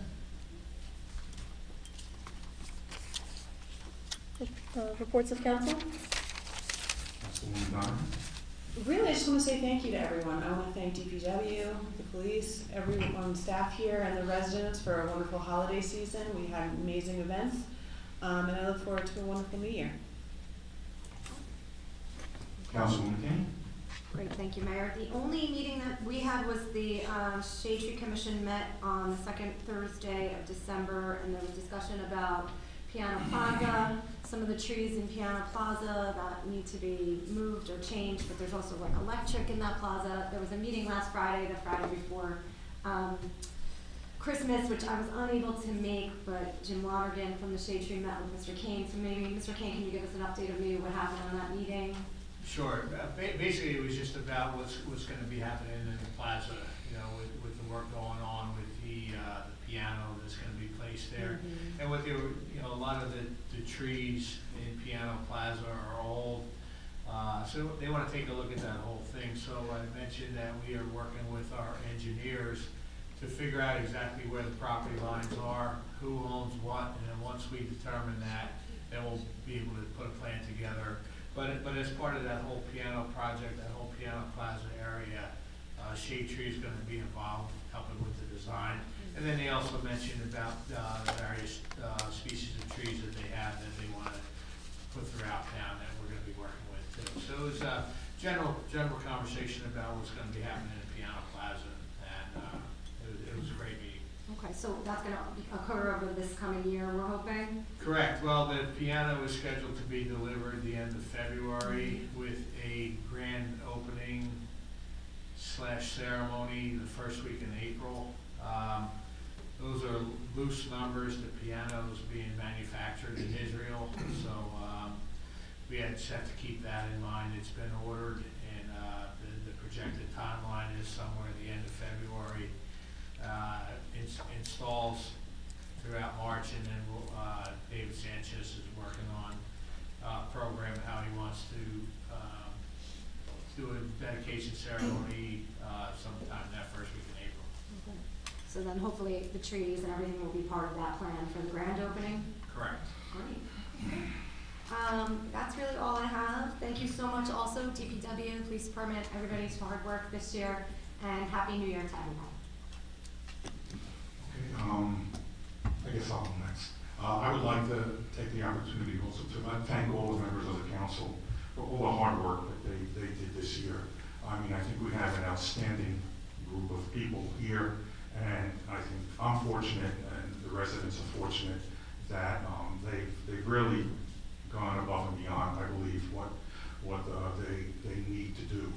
Reports of council? Councilwoman Donovan? Really, I just want to say thank you to everyone. I want to thank DPW, the police, everyone on staff here, and the residents for a wonderful holiday season. We had amazing events, and I look forward to a wonderful new year. Councilwoman King? Great, thank you, Mayor. The only meeting that we had was the Shade Tree Commission met on the second Thursday of December, and there was discussion about Piano Plaza, some of the trees in Piano Plaza that need to be moved or changed, but there's also like electric in that plaza. There was a meeting last Friday, the Friday before Christmas, which I was unable to make, but Jim Lonergan from the Shade Tree met with Mr. Kane. So maybe, Mr. Kane, can you give us an update of maybe what happened on that meeting? Sure. Basically, it was just about what's gonna be happening in the plaza, you know, with the work going on with the piano that's gonna be placed there. And what they were, you know, a lot of the trees in Piano Plaza are old, so they wanna take a look at that whole thing. So I mentioned that we are working with our engineers to figure out exactly where the property lines are, who owns what, and then once we determine that, then we'll be able to put a plan together. But as part of that whole piano project, that whole Piano Plaza area, Shade Tree is gonna be involved, helping with the design. And then they also mentioned about various species of trees that they have that they wanna put throughout town that we're gonna be working with too. So it was a general conversation about what's gonna be happening in Piano Plaza, and it was a great meeting. Okay, so that's gonna occur over this coming year, we're hoping? Correct. Well, the piano is scheduled to be delivered the end of February with a grand opening / ceremony the first week in April. Those are loose numbers. The piano's being manufactured in Israel, so we just have to keep that in mind. It's been ordered, and the projected timeline is somewhere at the end of February. Installs throughout March, and then David Sanchez is working on a program how he wants to do a dedication ceremony sometime that first week in April. Okay. So then hopefully the trees and everything will be part of that plan for the grand opening? Correct. Great. That's really all I have. Thank you so much also, DPW, Police Department, everybody's hard work this year, and Happy New Year to everyone. I guess I'll go next. I would like to take the opportunity also to thank all the members of the council for all the hard work that they did this year. I mean, I think we have an outstanding group of people here, and I think I'm fortunate, and the residents are fortunate, that they've really gone above and beyond, I believe, what they need to do.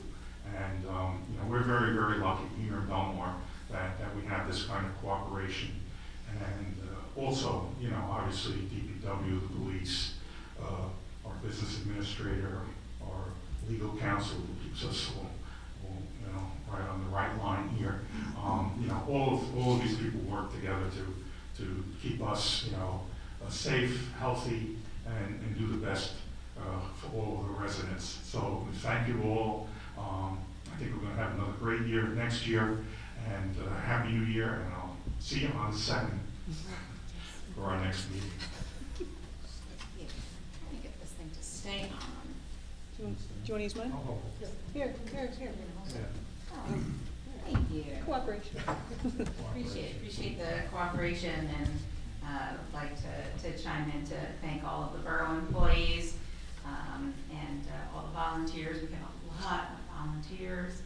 And you know, we're very, very lucky here in Belmar that we have this kind of cooperation. And also, you know, obviously DPW, the police, our business administrator, our legal counsel who keeps us all, you know, right on the right line here. You know, all of these people work together to keep us, you know, safe, healthy, and do the best for all of the residents. So thank you all. I think we're going to have another great year next year, and Happy New Year, and I'll see you on the 2nd for our next meeting. Let me get this thing to stay on. Do you want to use mine? Oh, Here. yeah. Oh, thank you. Cooperation. Appreciate the cooperation, and I'd like to chime in to thank all of the borough employees and all the volunteers. We get a lot of volunteers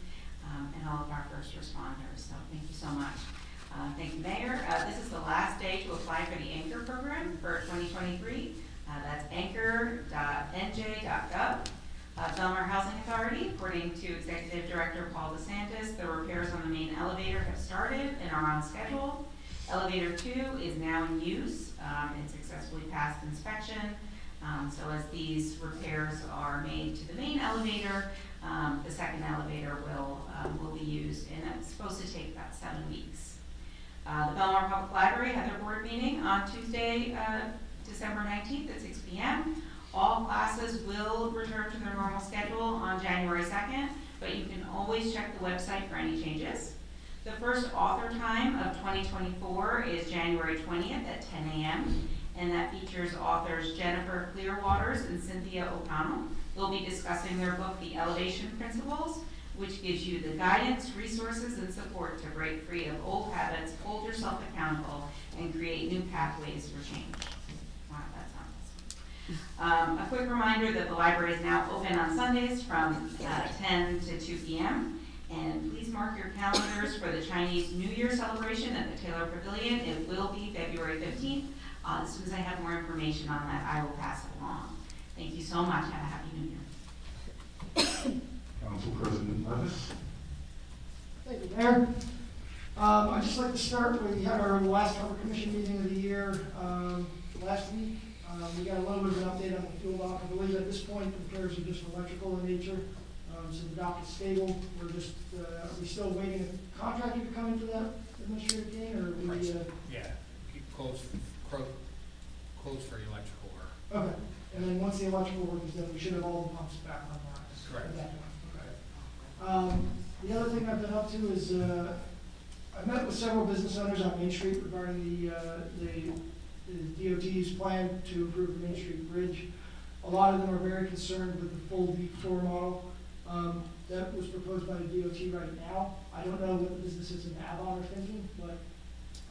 and all of our first responders, so thank you so much. Thank you, Mayor. This is the last day to apply for the Anchor program for 2023. That's anchor.nj.gov. Belmar Housing Authority, according to Executive Director Paul DeSantis, the repairs on the main elevator have started and are on schedule. Elevator 2 is now in use. It successfully passed inspection. So as these repairs are made to the main elevator, the second elevator will be used, and it's supposed to take about 7 weeks. The Belmar Public Library had their board meeting on Tuesday, December 19th at 6 p.m. All classes will return to their normal schedule on January 2nd, but you can always check the website for any changes. The first author time of 2024 is January 20th at 10 a.m., and that features authors Jennifer Clearwaters and Cynthia O'Connell. They'll be discussing their book, The Elevation Principles, which gives you the guidance, resources, and support to break free of old habits, hold yourself accountable, and create new pathways for change. Wow, that sounds awesome. A quick reminder that the library is now open on Sundays from 10 to 2 p.m. And please mark your calendars for the Chinese New Year celebration at the Taylor Pavilion. It will be February 15th. As soon as I have more information on that, I will pass it along. Thank you so much. Have a happy New Year. Council President Levis. Thank you, Mayor. I'd just like to start, we had our last Harbor Commission meeting of the year last week. We got a little bit of an update on the fuel dock. I believe at this point the repairs are just electrical in nature. So the dock is stable. We're just, are we still waiting a contractor to come in for that administrative gain, or are we? Yeah, keep closed for electrical work. Okay, and then once the electrical work is done, we should have all the pumps back online. Correct. At that point. Okay. The other thing I've been up to is, I met with several business owners on Main Street regarding the DOT's plan to improve the Main Street Bridge. A lot of them are very concerned with the full deep floor model that was proposed by the DOT right now. I don't know what the businesses in Avon are thinking, but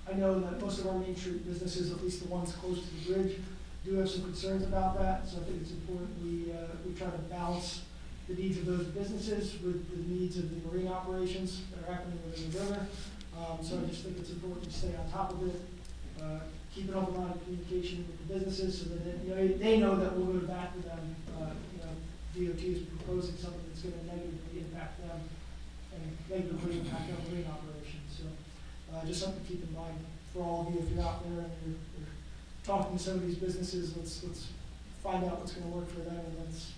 I know that most of our Main Street businesses, at least the ones close to the bridge, do have some concerns about that. So I think it's important we try to balance the needs of those businesses with the needs of the marine operations that are happening within the river. So I just think it's important to stay on top of it, keep an open line of communication with the businesses so that they know that we'll go back to them. DOT is proposing something that's going to negatively impact them and negatively impact our marine operations. So just something to keep in mind. for all of you, if you're out there and you're talking to some of these businesses, let's find out what's gonna work for them, and let's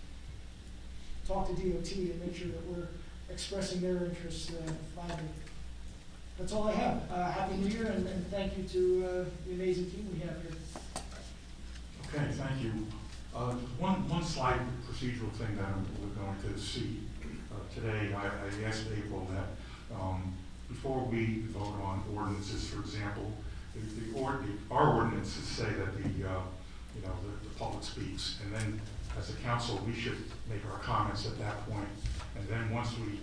talk to DOT and make sure that we're expressing their interests loudly. That's all I have. Happy New Year, and thank you to the amazing team we have here. Okay, thank you. One slight procedural thing that we're going to see today. I asked April that before we vote on ordinances, for example, our ordinances say that the public speaks, and then as a council, we should make our comments at that point, and then once we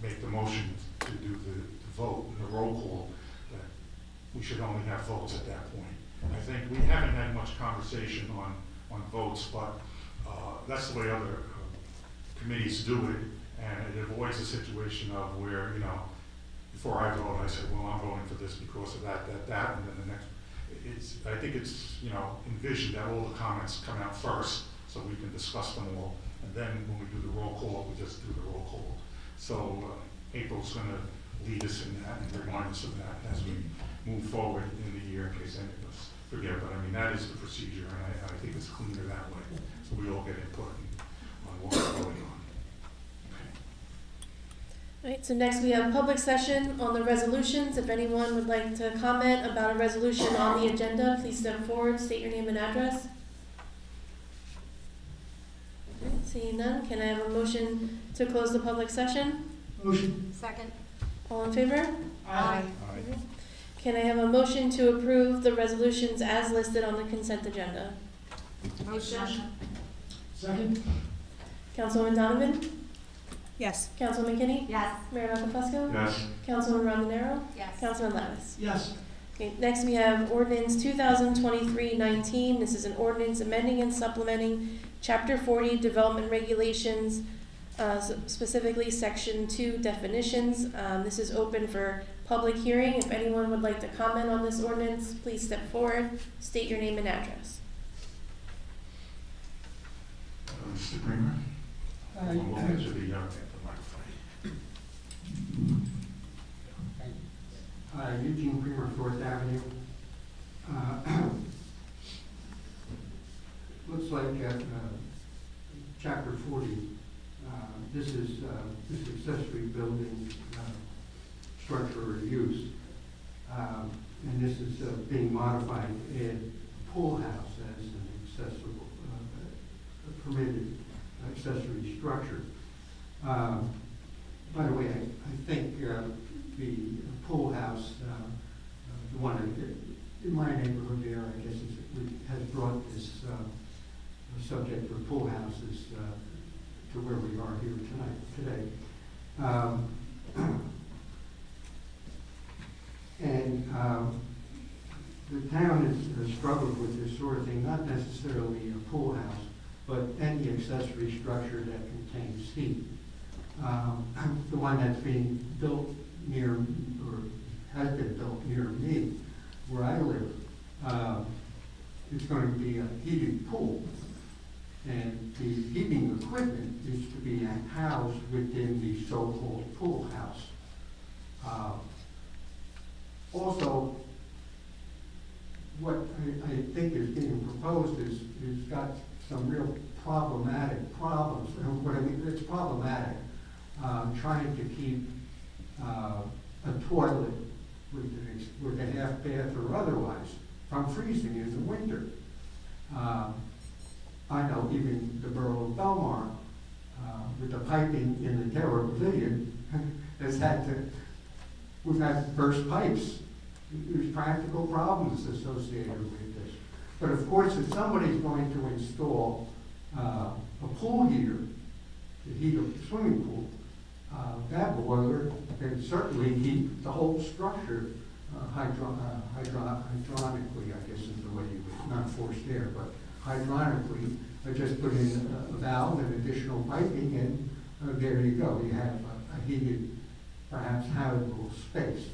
make the motion to do the vote, the roll call, that we should only have votes at that point. I think we haven't had much conversation on votes, but that's the way other committees do it, and it avoids a situation of where, before I vote, I say, well, I'm voting for this because of that, and then the next. I think it's, envisioned that all the comments come out first, so we can discuss them all, and then when we do the roll call, we just do the roll call. So April's going to lead us in that and remind us of that as we move forward in the year, in case any of us forget. But I mean, that is the procedure, and I think it's cleaner that way, so we all get input on what we're voting on. All right, so next we have public session on the resolutions. If anyone would like to comment about a resolution on the agenda, please step forward, state your name and address. All right, seeing none, can I have a motion to close the public session? Motion. Second. All in favor? Aye. Can I have a motion to approve the resolutions as listed on the consent agenda? Motion. Second. Councilwoman Donovan? Yes. Councilman McKinney? Yes. Mayor Locke-Fusco? Yes. Councilman Rondinero? Yes. Councilman Levis? Yes. Okay, next we have ordinance 2023-19. This is an ordinance amending and supplementing Chapter 40 Development Regulations, specifically Section 2 definitions. This is open for public hearing. If anyone would like to comment on this ordinance, please step forward, state your name and address. Mr. Kramer? We'll get to the microphone. Eugene Creamer, 4th Avenue. Looks like Chapter 40. This is accessory building structure or use. And this is being modified in a pool house as an accessible, permitted accessory structure. By the way, I think the pool house, the one in my neighborhood there, I guess, has brought this subject for pool houses to where we are here today. The town has struggled with this sort of thing, not necessarily a pool house, but any accessory structure that contains heat. The one that's being built near, or has been built near me, where I live, it's going to be a heated pool. And the heating equipment is to be housed within the so-called pool house. Also, what I think is being proposed is got some real problematic problems. What I mean, it's problematic trying to keep a toilet with a half bath or otherwise from freezing in the winter. I know even the borough of Belmar, with the piping in the Tower Pavilion, we've had burst pipes. There's practical problems associated with this. But of course, if somebody's going to install a pool heater to heat a swimming pool, that boiler can certainly heat the whole structure hydronically, I guess is the way you would, not forced air, but hydronically. Just put in a valve and additional piping, and there you go. You have a heated, perhaps habitable space.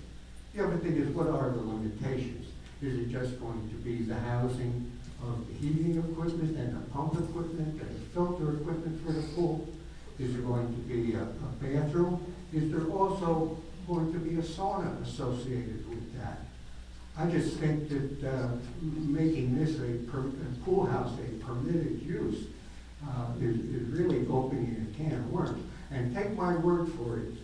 The other thing is, what are the limitations? Is it just going to be the housing of the heating equipment and the pump equipment and the filter equipment for the pool? Is there going to be a bathroom? Is there also going to be a sauna associated with that? I just think that making this a pool house a permitted use is really opening a can of worms. And take my word for it,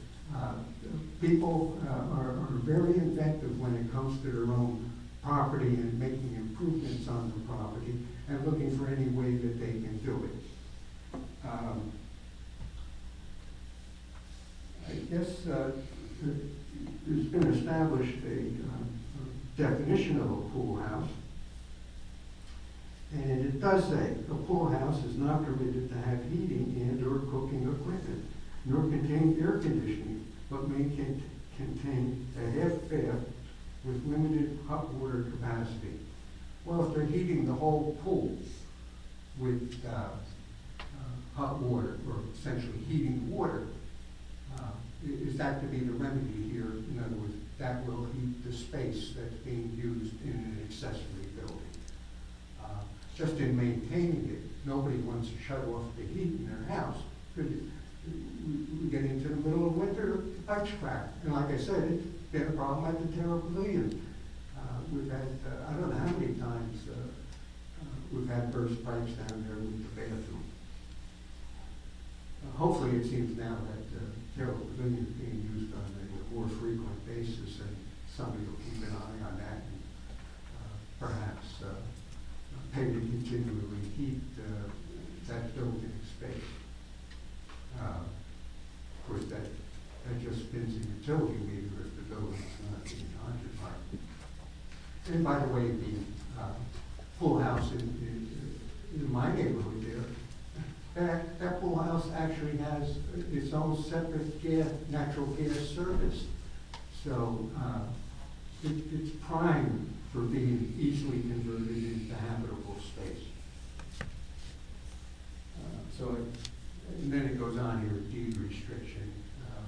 people are very inventive when it comes to their own property and making improvements on the property and looking for any way that they can do it. I guess there's been established a definition of a pool house. And it does say, a pool house is not permitted to have heating and or cooking equipment, nor contain air conditioning, but may contain a half bath with limited hot water capacity. Well, if they're heating the whole pool with hot water, or essentially heating water, is that to be the remedy here? In other words, that will heat the space that's being used in an accessory building. Just in maintaining it, nobody wants to shut off the heat in their house. Because we get into the middle of winter, the pipes crack. And like I said, it's been a problem at the Terra Pavilion. We've had, I don't know how many times we've had burst pipes down there with the bathroom. Hopefully it seems now that Terra Pavilion is being used on a more frequent basis, and somebody will keep an eye on that and perhaps pay to continually heat that building space. Of course, that just spins a utility meter if the building is not being occupied. And by the way, the pool house in my neighborhood there, that pool house actually has its own separate natural gas service. So it's prime for being easily converted into habitable space. And then it goes on here, deed restriction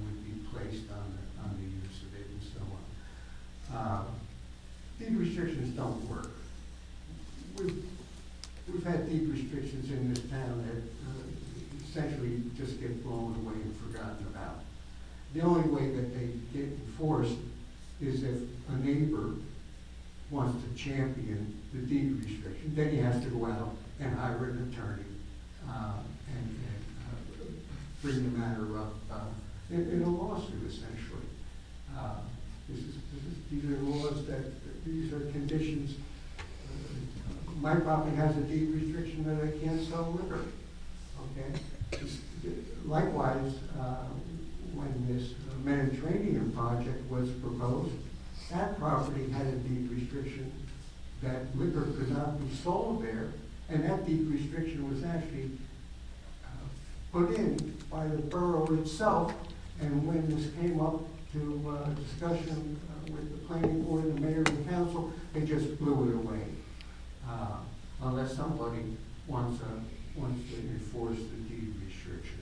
would be placed on the use of it and so on. Deed restrictions don't work. We've had deed restrictions in this town that essentially just get blown away and forgotten about. The only way that they get enforced is if a neighbor wants to champion the deed restriction, then he has to go out and hire an attorney and bring the matter up in a lawsuit, essentially. These are laws these are conditions. My property has a deed restriction that I can't sell liquor, okay? Likewise, when this Mediterranean project was proposed, that property had a deed restriction that liquor could not be sold there, and that deed restriction was actually put in by the borough itself, and when this came up to discussion with the planning board and the mayor and the council, they just blew it away. Unless somebody wants to enforce the deed restriction.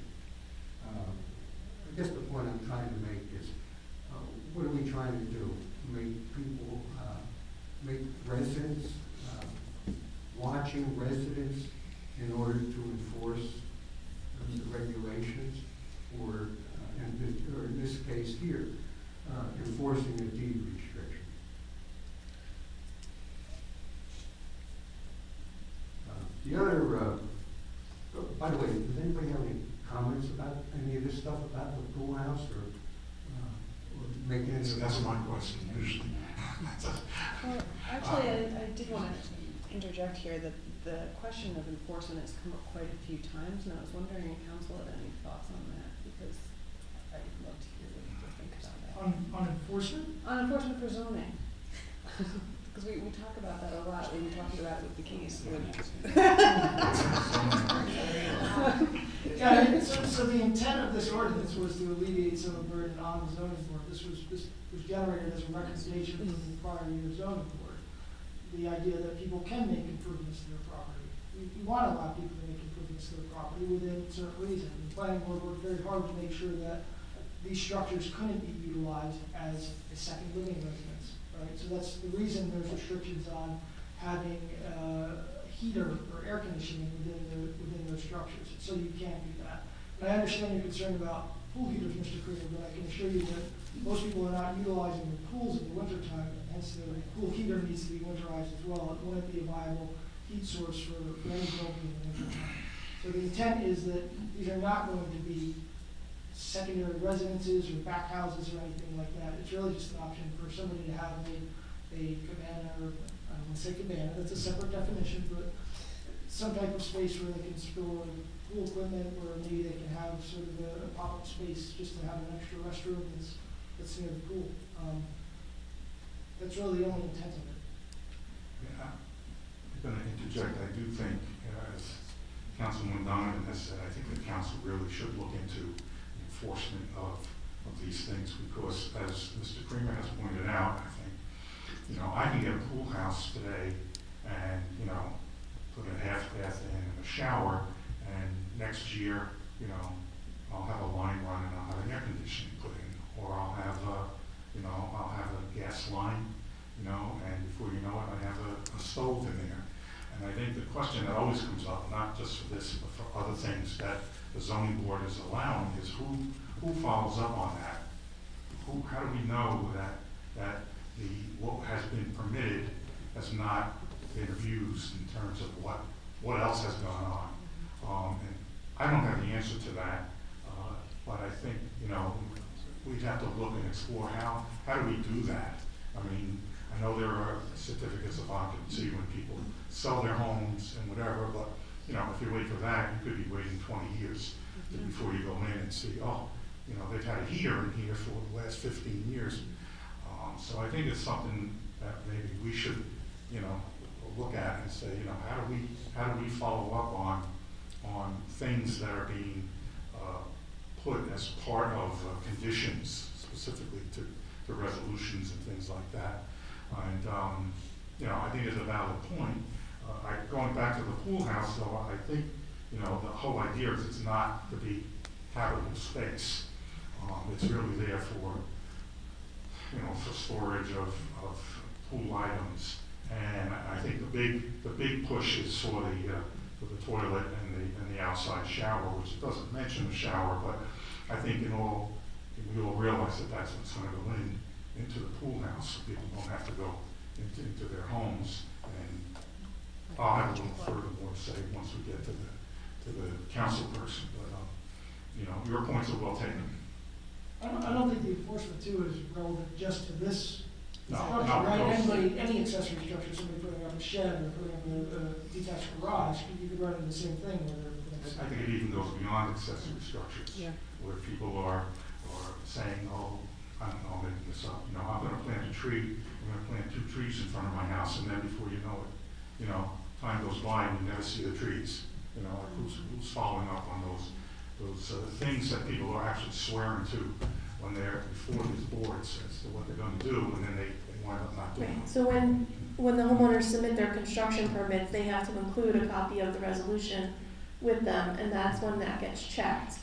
I guess the point I'm trying to make is, what are we trying to do? Make people, make residents, watching residents in order to enforce the regulations, or in this case here, enforcing a deed restriction. The other, by the way, does anybody have any comments about any of this stuff about the pool house, or making it? That's my question usually. Well, actually, I did want to interject here that the question of enforcement has come up quite a few times, and I was wondering if council had any thoughts on that, because I'd love to hear what you think about that. On enforcement? On enforcement for zoning. Because we talk about that a lot, we were talking about it with the keys. Yeah, so the intent of this ordinance was to alleviate some of the burden on the zoning board. This was generated as a recommendation from the prior year zoning board. The idea that people can make improvements to their property. We want to allow people to make improvements to their property within certain reasons. The planning board worked very hard to make sure that these structures couldn't be utilized as a second living residence, right? So that's the reason there's restrictions on having heater or air conditioning within those structures. So you can't do that. And I understand your concern about pool heaters, Mr. Krieger, but I can assure you that most people are not utilizing the pools in the wintertime, hence the pool heater needs to be winterized as well. It wouldn't be a viable heat source for any building in the wintertime. So the intent is that these are not going to be secondary residences or back houses or anything like that. It's really just an option for somebody to have a cabana, or I don't want to say cabana, that's a separate definition, but some type of space where they can store pool equipment, or maybe they can have sort of a pop-up space just to have an extra restroom that's near the pool. That's really the only intent of it. Yeah, I'm going to interject. I do think, as Councilman Donovan has said, I think the council really should look into the enforcement of these things, because as Mr. Creamer has pointed out, I think, I can get a pool house today and, put a half bath in and a shower, and next year, I'll have a line run and I'll have an air conditioning put in, or I'll have a gas line, and before you know it, I have a stove in there. And I think the question that always comes up, not just for this, but for other things that the zoning board is allowing, is who follows up on that? How do we know that what has been permitted has not been abused in terms of what else has gone on? And I don't have the answer to that, but I think, we'd have to look and explore how do we do that? I mean, I know there are certificates of occupancy when people sell their homes and whatever, but, if you wait for that, you could be waiting 20 years before you go in and see, they've had a heater in here for the last 15 years. So I think it's something that maybe we should, look at and say, how do we follow up on things that are being put as part of conditions, specifically to resolutions and things like that. And, I think it's a valid point. Going back to the pool house, though, I think, the whole idea is it's not to be habitable space. It's really there for storage of pool items. And I think the big push is for the toilet and the outside shower, which doesn't mention the shower, but I think we all realize that that's what's going to go into the pool house, so people don't have to go into their homes. And I'll have a little further more to say once we get to the council person, but your points are well taken. I don't think the enforcement too is relevant just to this No, structure, right? no. Any accessory structure, somebody putting up a shed or putting up a detached garage, you could run into the same thing where I think it even goes beyond accessory structures, where people are saying, I'm making this up, I'm gonna plant a tree, I'm gonna plant 2 trees in front of my house, and then before you know it, time goes by and you never see the trees. Like who's following up on those things that people are actually swearing to when they're before these boards as to what they're gonna do, and then they wind up not doing it. So when the homeowners submit their construction permits, they have to include a copy of the resolution with them, and that's when that gets checked.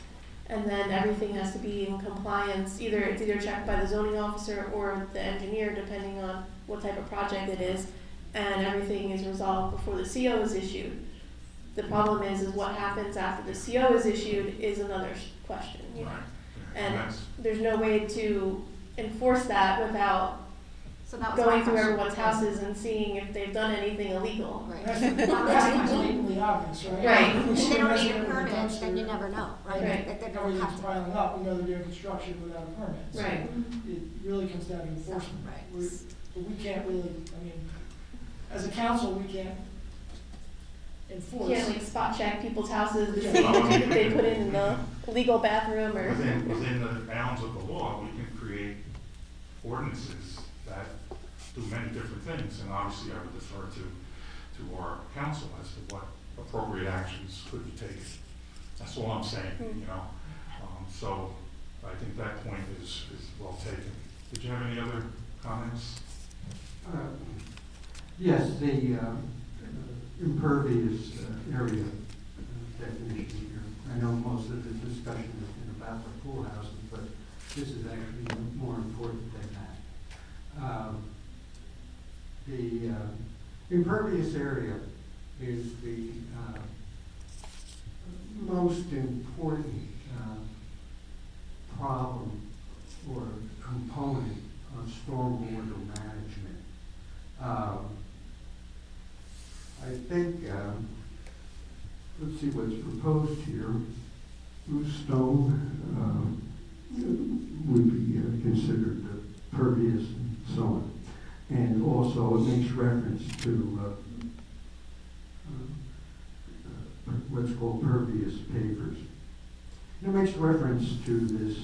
And then everything has to be in compliance, it's either checked by the zoning officer or the engineer, depending on what type of project it is, and everything is resolved before the CO is issued. The problem is what happens after the CO is issued is another question, Right. And there's no way to enforce that without So that was going my through question. everyone's houses and seeing if they've done anything illegal. Right. That's blatantly obvious, right? Right. If they don't need a Resident with permit, dumpster, then you never know, right? Right. That they don't everything's have to. piling up, we know they're doing construction without a permit. So Right. it really comes down to enforcement. Right. But we can't really, as a council, we can't You enforce. can't like spot check people's houses to Yeah. see Well, I mean, if they put in the legal bathroom or. Within the bounds of the law, we can create ordinances that do many different things, and obviously I would defer to our council as to what appropriate actions could be taken. That's all I'm saying, So I think that point is well taken. Did you have any other comments? Yes, the impervious area definition here. I know most of the discussion has been about the pool houses, but this is actually more important than that. The impervious area is the most important problem or component of stormwater management. I think, let's see what's proposed here. Loose stone would be considered pervious and so on. And also it makes reference to what's called pervious pavers. It makes reference to this,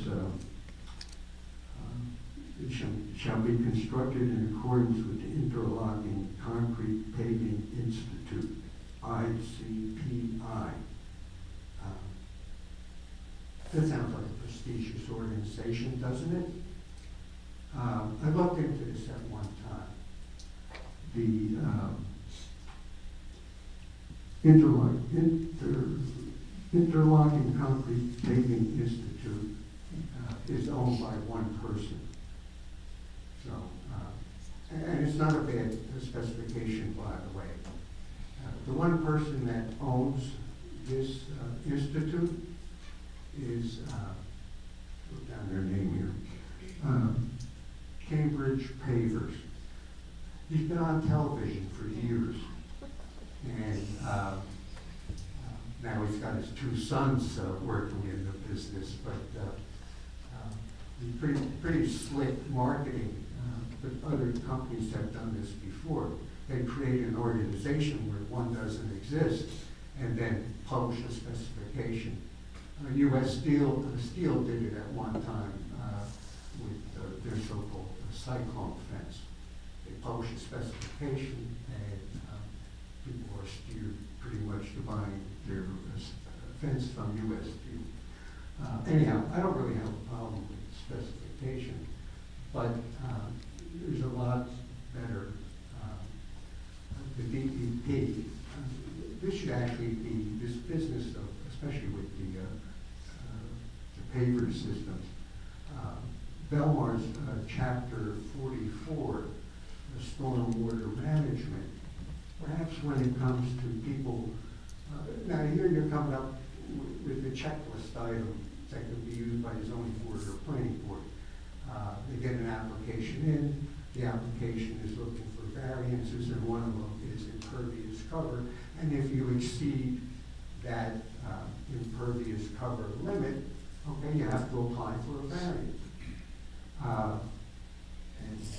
it shall be constructed in accordance with the Interlocking Concrete Paving Institute, ICPI. That sounds like a prestigious organization, doesn't it? I looked into this at one time. The Interlocking Concrete Paving Institute is owned by one person. So, and it's not a bad specification, by the way. The one person that owns this institute is, put down their name here, Cambridge Pavers. He's been on television for years, and now he's got his two sons working in the business, but he's pretty slick marketing. But other companies have done this before. They create an organization where one doesn't exist, and then publish a specification. U.S. Steel did it at one time with their so-called cyclone fence. They publish a specification, and people are steered pretty much to buying their fence from U.S. Steel. Anyhow, I don't really have a problem with the specification, but there's a lot better. The DEP, this should actually be, this business of, especially with the paver systems, Belmar's chapter 44, the stormwater management, perhaps when it comes to people, now here you're coming up with the checklist item that can be used by the zoning board or planning board. They get an application in, the application is looking for variances, and one of them is impervious cover, and if you exceed that impervious cover limit, okay, you have to apply for a variance.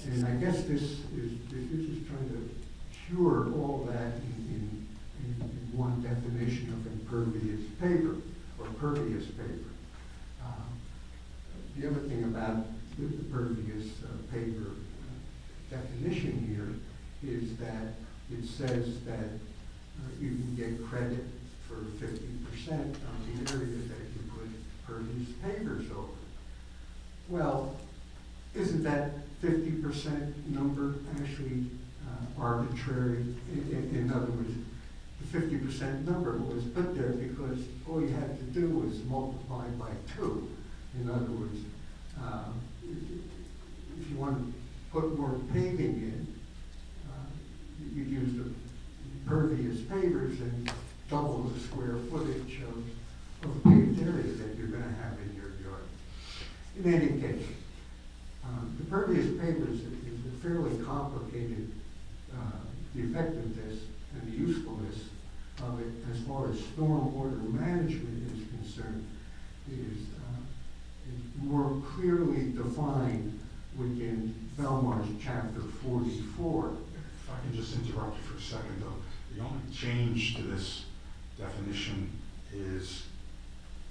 And I guess this is trying to cure all that in one definition of impervious paver or pervious paver. The other thing about the pervious paver definition here is that it says that you can get credit for 50% of the area that you put pervious pavers over. Well, isn't that 50% number actually arbitrary? In other words, the 50% number was put there because all you had to do was multiply by 2. In other words, if you want to put more paving in, you use the pervious pavers and double the square footage of paved area that you're going to have in your yard. In any case, the pervious pavers is a fairly complicated, the effectiveness and the usefulness of it as far as stormwater management is concerned is more clearly defined within Belmar's chapter 44. If I can just interrupt you for a second, though. The only change to this definition is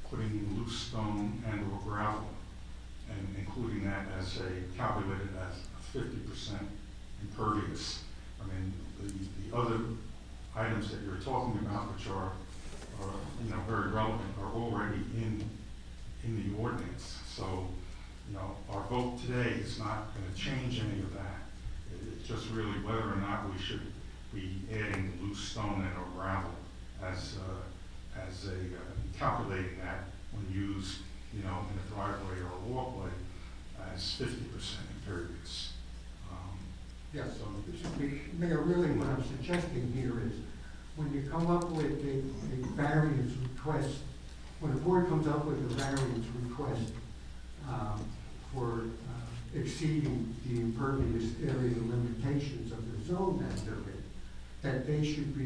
putting loose stone and or gravel and including that as calculated as 50% impervious. I mean, the other items that you're talking about, which are very relevant, are already in the ordinance. So, our vote today is not going to change any of that. It's just really whether or not we should be adding loose stone and or gravel as calculating that when used, in a driveway or a walkway as 50% impervious. Yes, so Mayor, really what I'm suggesting here is when you come up with a variance request, when the board comes up with a variance request for exceeding the impervious area limitations of the zone that they're in, that they should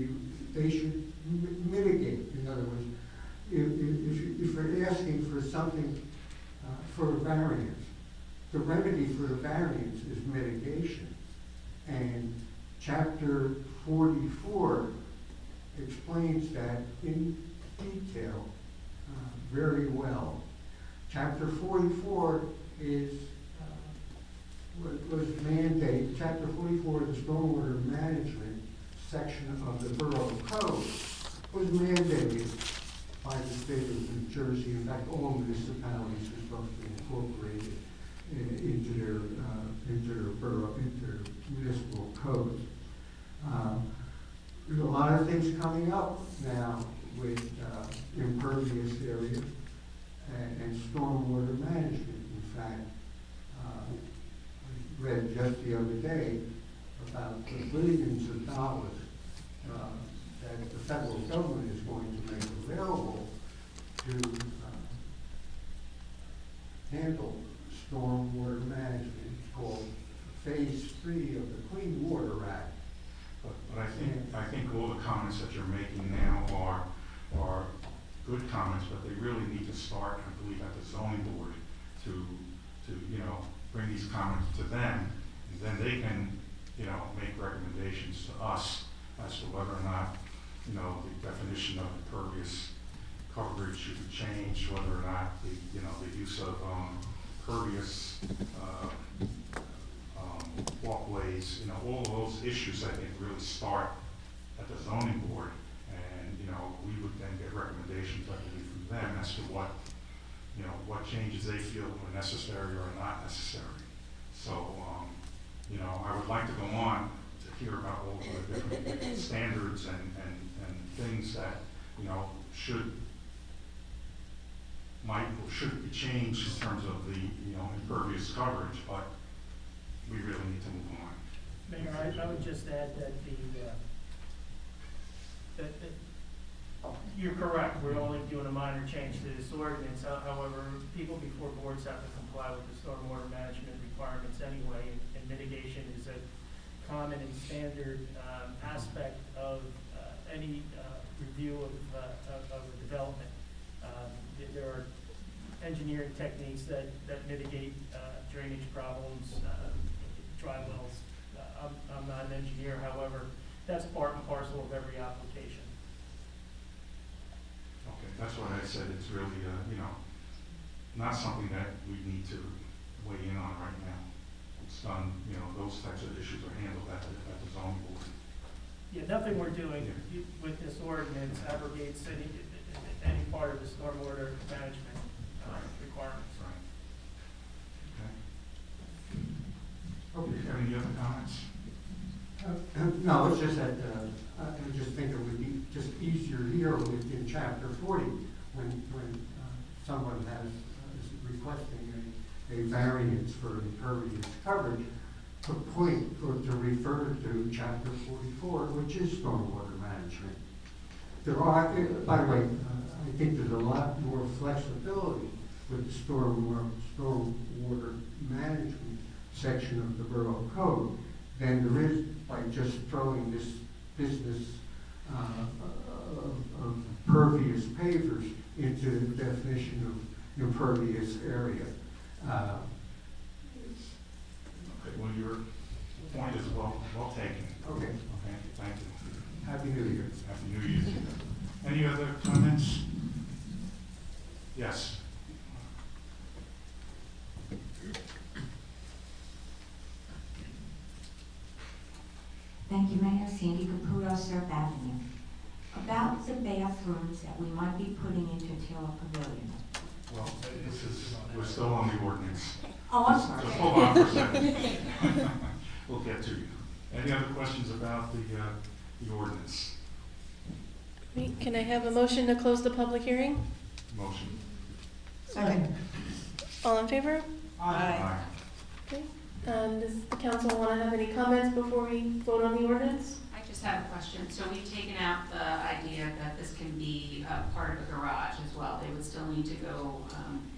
mitigate. In other words, if you're asking for something for a variance, the remedy for the variance is mitigation. And Chapter 44 explains that in detail very well. Chapter 44 is was mandated. Chapter 44 of the Stormwater Management section of the Borough Code was mandated by the state of New Jersey. In fact, all municipalities are supposed to incorporate it into their municipal codes. There's a lot of things coming up now with impervious area and stormwater management. In fact, I read just the other day about the billions of dollars that the federal government is going to make available to handle stormwater management. It's called Phase 3 of the Clean Water Act. But I think all the comments that you're making now are good comments, but they really need to start, I believe, at the zoning board to bring these comments to them, and then they can, make recommendations to us as to whether or not, the definition of impervious coverage should be changed, whether or not the use of pervious walkways, all of those issues, I think, really start at the zoning board, and, we would then get recommendations, I believe, from them as to what changes they feel are necessary or not necessary. So, I would like to go on to hear about all the different standards and things that, should be changed in terms of the, impervious coverage, but we really need to move on. Mayor, I would just add that you're correct, we're only doing a minor change to this ordinance. However, people before boards have to comply with the stormwater management requirements anyway, and mitigation is a common and standard aspect of any review of a development. There are engineering techniques that mitigate drainage problems, dry wells. I'm not an engineer, however, that's part and parcel of every application. Okay, that's what I said. It's really, not something that we need to weigh in on right now. It's done, those types of issues are handled at the zoning board. Yeah, nothing we're doing with this ordinance abrogates any part of the stormwater management requirements. Right. Okay. Okay, any other comments? No, it's just that I just think it would be just easier here in Chapter 40 when someone is requesting a variance for impervious coverage to point or to refer to Chapter 44, which is stormwater management. There are, by the way, I think there's a lot more flexibility with the stormwater management section of the Borough Code than there is by just throwing this business of pervious pavers into the definition of impervious area. Okay, well, your point is well taken. Okay. Okay, thank you. Happy New Year. Happy New Year. Any other comments? Yes. Thank you, Mayor. Sandy Caputo, Surf Avenue. About the bathrooms that we might be putting into Taylor Pavilion. Well, we're still on the ordinance. Oh, I'm sorry. Just hold on for a second. We'll get to you. Any other questions about the ordinance? Can I have a motion to close the public hearing? Motion. Second. All in favor? Aye. Okay. Does the council want to have any comments before we vote on the ordinance? I just just have a question. So we've taken out the idea that this can be part of a garage as well. They would still need to go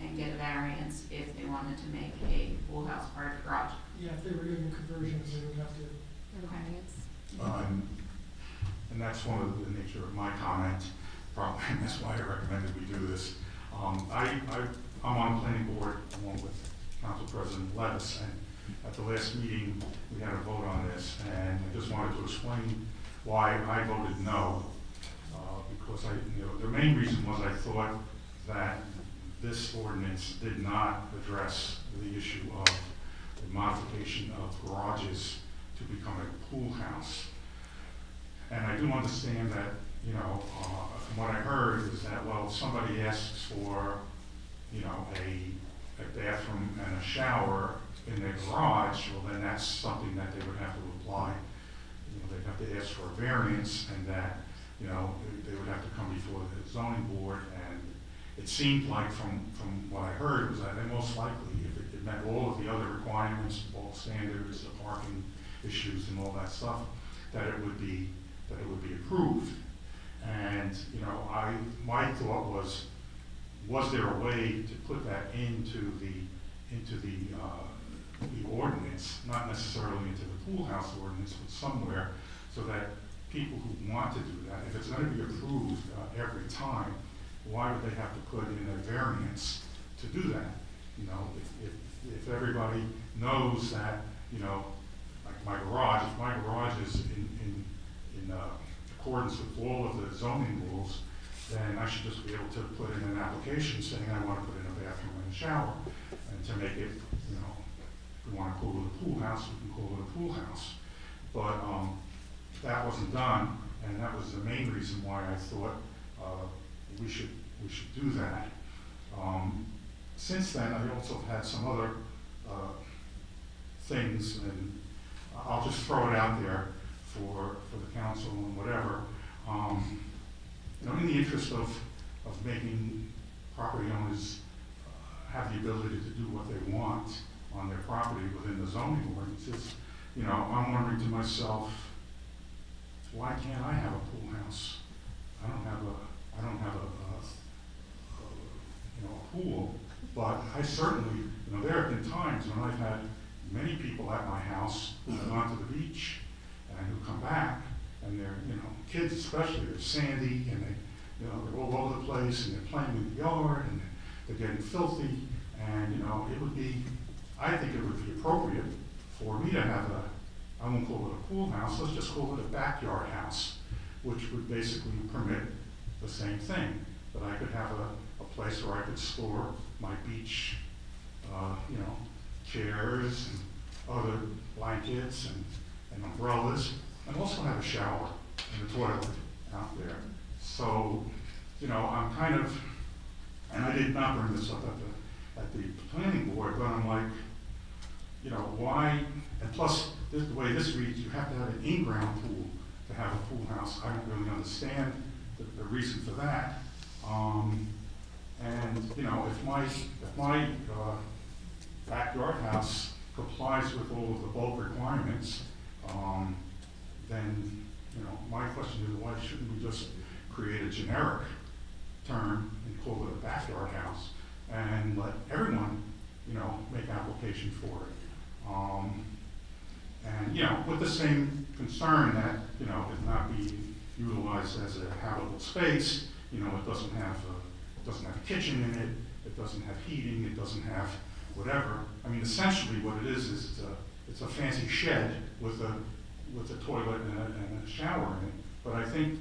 and get a variance if they wanted to make a pool house part of the garage. Yeah, if they were doing conversions, they would have to. And that's one of the nature of my comment, probably, and that's why I recommended we do this. I'm on the planning board along with Council President Levis, and at the last meeting, we had a vote on this, and I just wanted to explain why I voted no. Because the main reason was I thought that this ordinance did not address the issue of the modification of garages to become a pool house. And I do understand that, from what I heard is that, well, if somebody asks for, a bathroom and a shower in their garage, well, then that's something that they would have to apply. They'd have to ask for a variance, and that, they would have to come before the zoning board. And it seemed like from what I heard was that they most likely, if it met all of the other requirements, all standards, the parking issues and all that stuff, that it would be approved. And, my thought was there a way to put that into the ordinance, not necessarily into the pool house ordinance, but somewhere, so that people who want to do that, if it's going to be approved every time, why would they have to put in a variance to do that? If everybody knows that, like my garage, if my garage is in accordance with all of the zoning rules, then I should just be able to put in an application saying I want to put in a bathroom and a shower. And to make it, if we want to call it a pool house, we can call it a pool house. But that wasn't done, and that was the main reason why I thought we should do that. Since then, I also had some other things, and I'll just throw it out there for the council and whatever. In the interest of making property owners have the ability to do what they want on their property within the zoning ordinances, I'm wondering to myself, why can't I have a pool house? I don't have a pool, but I certainly, there have been times when I've had many people at my house who have gone to the beach and who come back, and they're, kids especially, they're sandy, and they're all over the place, and they're playing in the yard, and they're getting filthy, and, I think it would be appropriate for me to have I won't call it a pool house, let's just call it a backyard house, which would basically permit the same thing, that I could have a place where I could store my beach, chairs and other blankets and umbrellas, and also have a shower and a toilet out there. So, I'm kind of, and I did not bring this up at the planning board, but I'm like, why, and plus, the way this reads, you have to have an in-ground pool to have a pool house. I don't really understand the reason for that. And, if my backyard house complies with all of the bulk requirements, then, my question is, why shouldn't we just create a generic term and call it a backyard house and let everyone, make application for it? And, with the same concern that, it not be utilized as a habitable space, it doesn't have a kitchen in it, it doesn't have heating, it doesn't have whatever. I mean, essentially what it is it's a fancy shed with a toilet and a shower in it. But I think,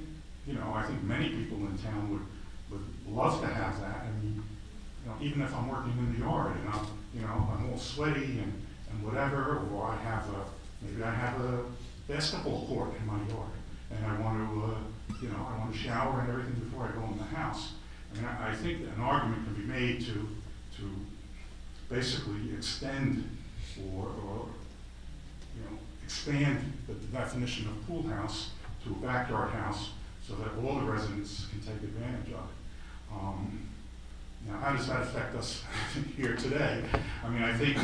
I think many people in town would love to have that. I mean, even if I'm working in the yard and I'm all sweaty and whatever, or maybe I have a basketball court in my yard, and I want to shower and everything before I go in the house. I mean, I think an argument can be made to basically extend or expand the definition of pool house to a backyard house so that all the residents can take advantage of it. Now, how does that affect us here today? I mean, I think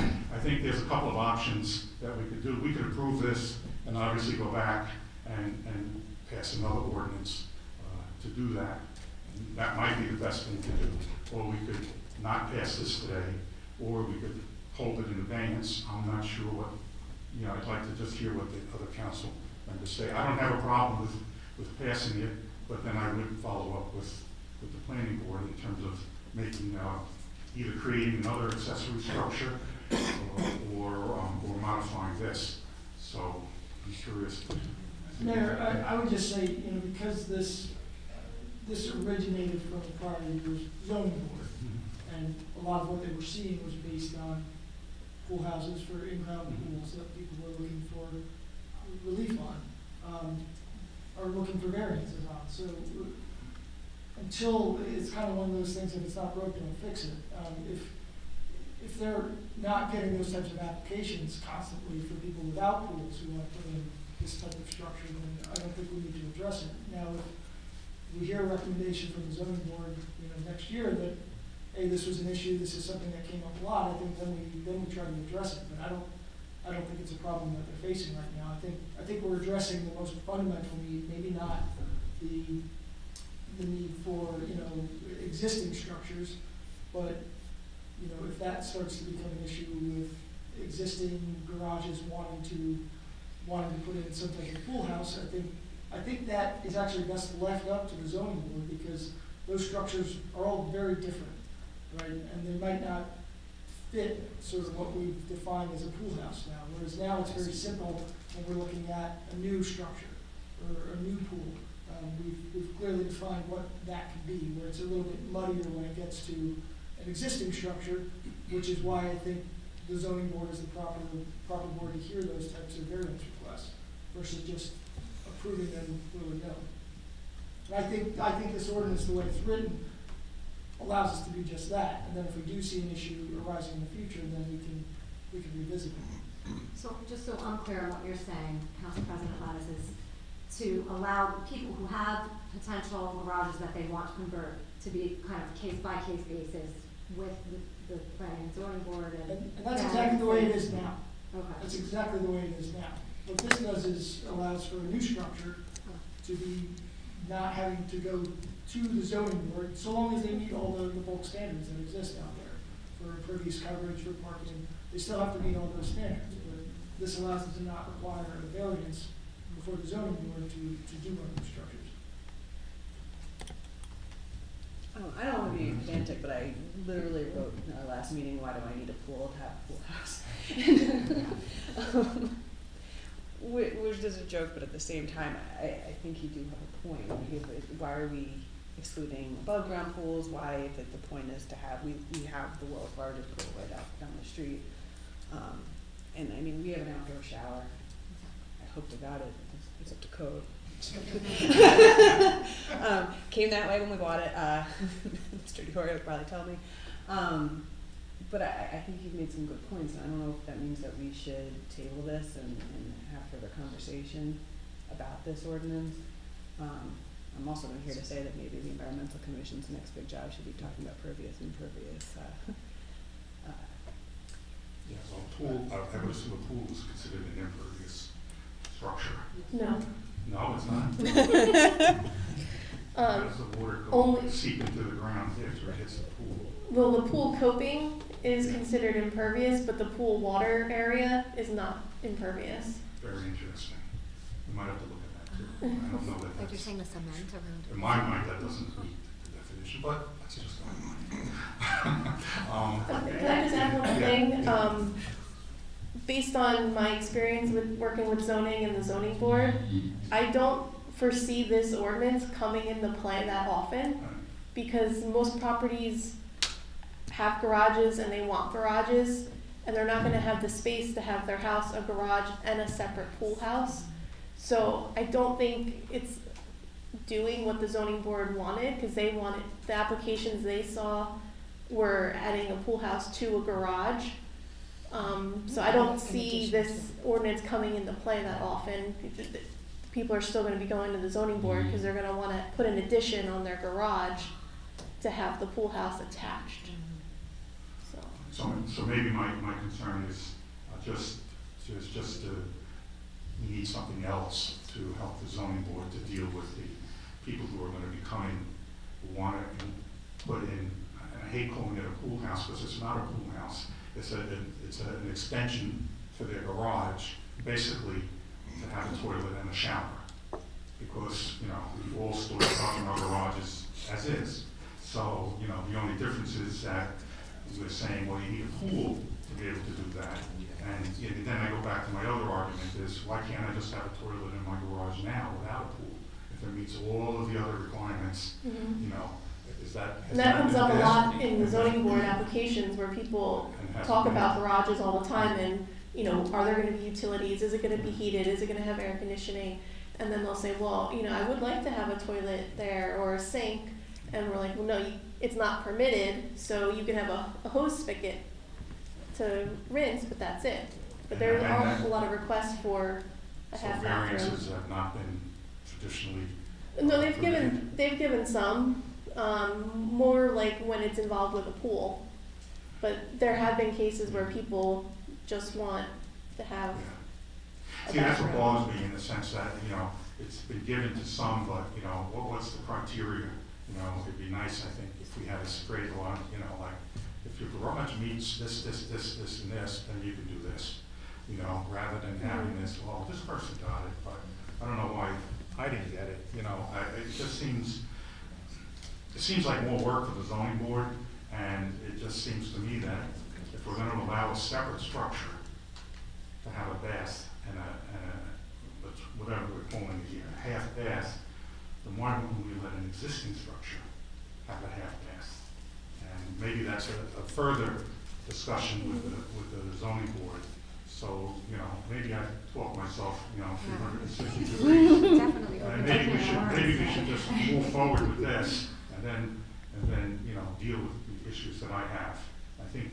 there's a couple of options that we could do. We could approve this and obviously go back and pass another ordinance to do that. And that might be the best thing to do. Or we could not pass this today, or we could hold it in abeyance. I'm not sure what, I'd like to just hear what the other council members say. I don't have a problem with passing it, but then I would follow up with the planning board in terms of making, either creating another accessory structure or modifying this. So I'm curious. Mayor, I would just say, because this originated from the prior year's zoning board, and a lot of what they were seeing was based on pool houses for in-ground pools that people were looking for relief on, or looking for variances on. So until, it's kind of one of those things, if it's not broke, don't fix it. If they're not getting those types of applications constantly for people without pools who want to put in this type of structure, then I don't think we need to address it. Now, if we hear a recommendation from the zoning board, next year that, hey, this was an issue, this is something that came up a lot, I think then we try to address it. But I don't think it's a problem that they're facing right now. I think we're addressing the most fundamental need, maybe not the need for, existing structures, but, if that starts to become an issue with existing garages wanting to put in some type of pool house, I think that is actually best left up to the zoning board, because those structures are all very different, right? And they might not fit sort of what we've defined as a pool house now, whereas now it's very simple when we're looking at a new structure or a new pool. We've clearly defined what that can be, where it's a little bit muddier when it gets to an existing structure, which is why I think the zoning board is the proper board to hear those types of variance requests versus just approving them willy-nilly. And I think this ordinance, the way it's written, allows us to do just that. And then if we do see an issue arising in the future, then we can revisit it. So just so I'm clear on what you're saying, Council President Lattice, is to allow people who have potential garages that they want to convert to be kind of case-by-case basis with the planning and zoning board And that's exactly the way it is now. Okay. That's exactly the way it is now. What this does is allows for a new structure to be not having to go to the zoning board, so long as they meet all the bulk standards that exist out there for impervious coverage, for parking. They still have to meet all those standards, but this allows them to not require a variance before the zoning board to do one of those structures. I don't want to be pedantic, but I literally wrote in our last meeting, why do I need a pool to have a pool house? Which is a joke, but at the same time, I think you do have a point. Why are we excluding above ground pools? Why, if the point is to have, we have the world's largest pool right out down the street. And I mean, we have an outdoor shower. I hope to God it's up to code. Came that way when we bought it. Mr. Dior would probably tell me. But I think you've made some good points. I don't know if that means that we should table this and have further conversation about this ordinance. I'm also here to say that maybe the Environmental Commission's next big job should be talking about pervious and impervious. Yeah, well, pool, I would assume a pool is considered an impervious structure. No. No, it's not. How does the water go only- seep into the ground after it hits the pool? Well, the pool coping is considered impervious, but the pool water area is not impervious. Very interesting. We might have to look at that too. I don't know that Like you're that's, saying the cement around it. in my mind, that doesn't meet the definition, but that's just my mind. Can I just add one thing? Based on my experience with working with zoning and the zoning board, I don't foresee this ordinance coming into play that often, because most properties have garages and they want garages, and they're not gonna have the space to have their house, a garage, and a separate pool house. So I don't think it's doing what the zoning board wanted, because they wanted, the applications they saw were adding a pool house to a garage. So I don't see this ordinance coming into play that often. People are still gonna be going to the zoning board, because they're gonna wanna put an addition on their garage to have the pool house attached. So, So maybe my concern is just to we need something else to help the zoning board to deal with the people who are gonna be coming, who wanna put in, and I hate calling it a pool house, because it's not a pool house. It's an extension for their garage, basically to have a toilet and a shower. Because, you know, we all store stuff in our garages as is. So, you know, the only difference is that we're saying, well, you need a pool to be able to do that. And then I go back to my other argument is, why can't I just have a toilet in my garage now without a pool? If it meets all of the other requirements, you know, is that? And that comes up a been lot in the asked? zoning board applications where people talk about garages all the time and, you know, are there gonna be utilities? Is it gonna be heated? Is it gonna have air conditioning? And then they'll say, well, you know, I would like to have a toilet there or a sink. And we're like, well, no, it's not permitted, so you can have a hose spigot to rinse, but that's it. But there are a lot of requests for a half So bathroom. variances have not been traditionally. No, permitted? they've given some, more like when it's involved with a pool. But there have been cases where people just want to have Yeah. a See, that's what bathroom. bothers me in the sense that, you know, it's been given to some, but, you know, what's the criteria? You know, it'd be nice, I think, if we had a straight line, you know, like, if your garage meets this, and this, then you can do this. You know, rather than having this, well, this person got it, but I don't know why I didn't get it, you know, it just seems, like more work for the zoning board, and it just seems to me that if we're gonna allow a separate structure to have a bath and whatever we're calling it here, a half bath, then why wouldn't we let an existing structure have a half bath? And maybe that's a further discussion with the zoning board. So, you know, maybe I talk myself, you know, 360 degrees. Definitely. And maybe we should just move forward with this and then, you know, deal with the issues that I have. I think,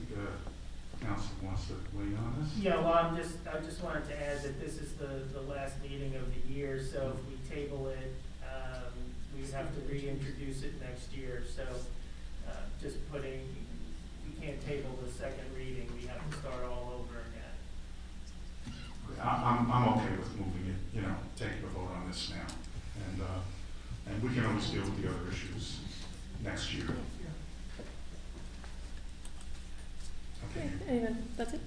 council wants to weigh in on this. Yeah, well, I just wanted to add that this is the last meeting of the year, so if we table it, we have to reintroduce it next year, so, just putting, we can't table the second reading, we have to start all over again. I'm okay with moving it, you know, taking a vote on this now. And we can always deal with the other issues next year. Okay. Anyone, that's it?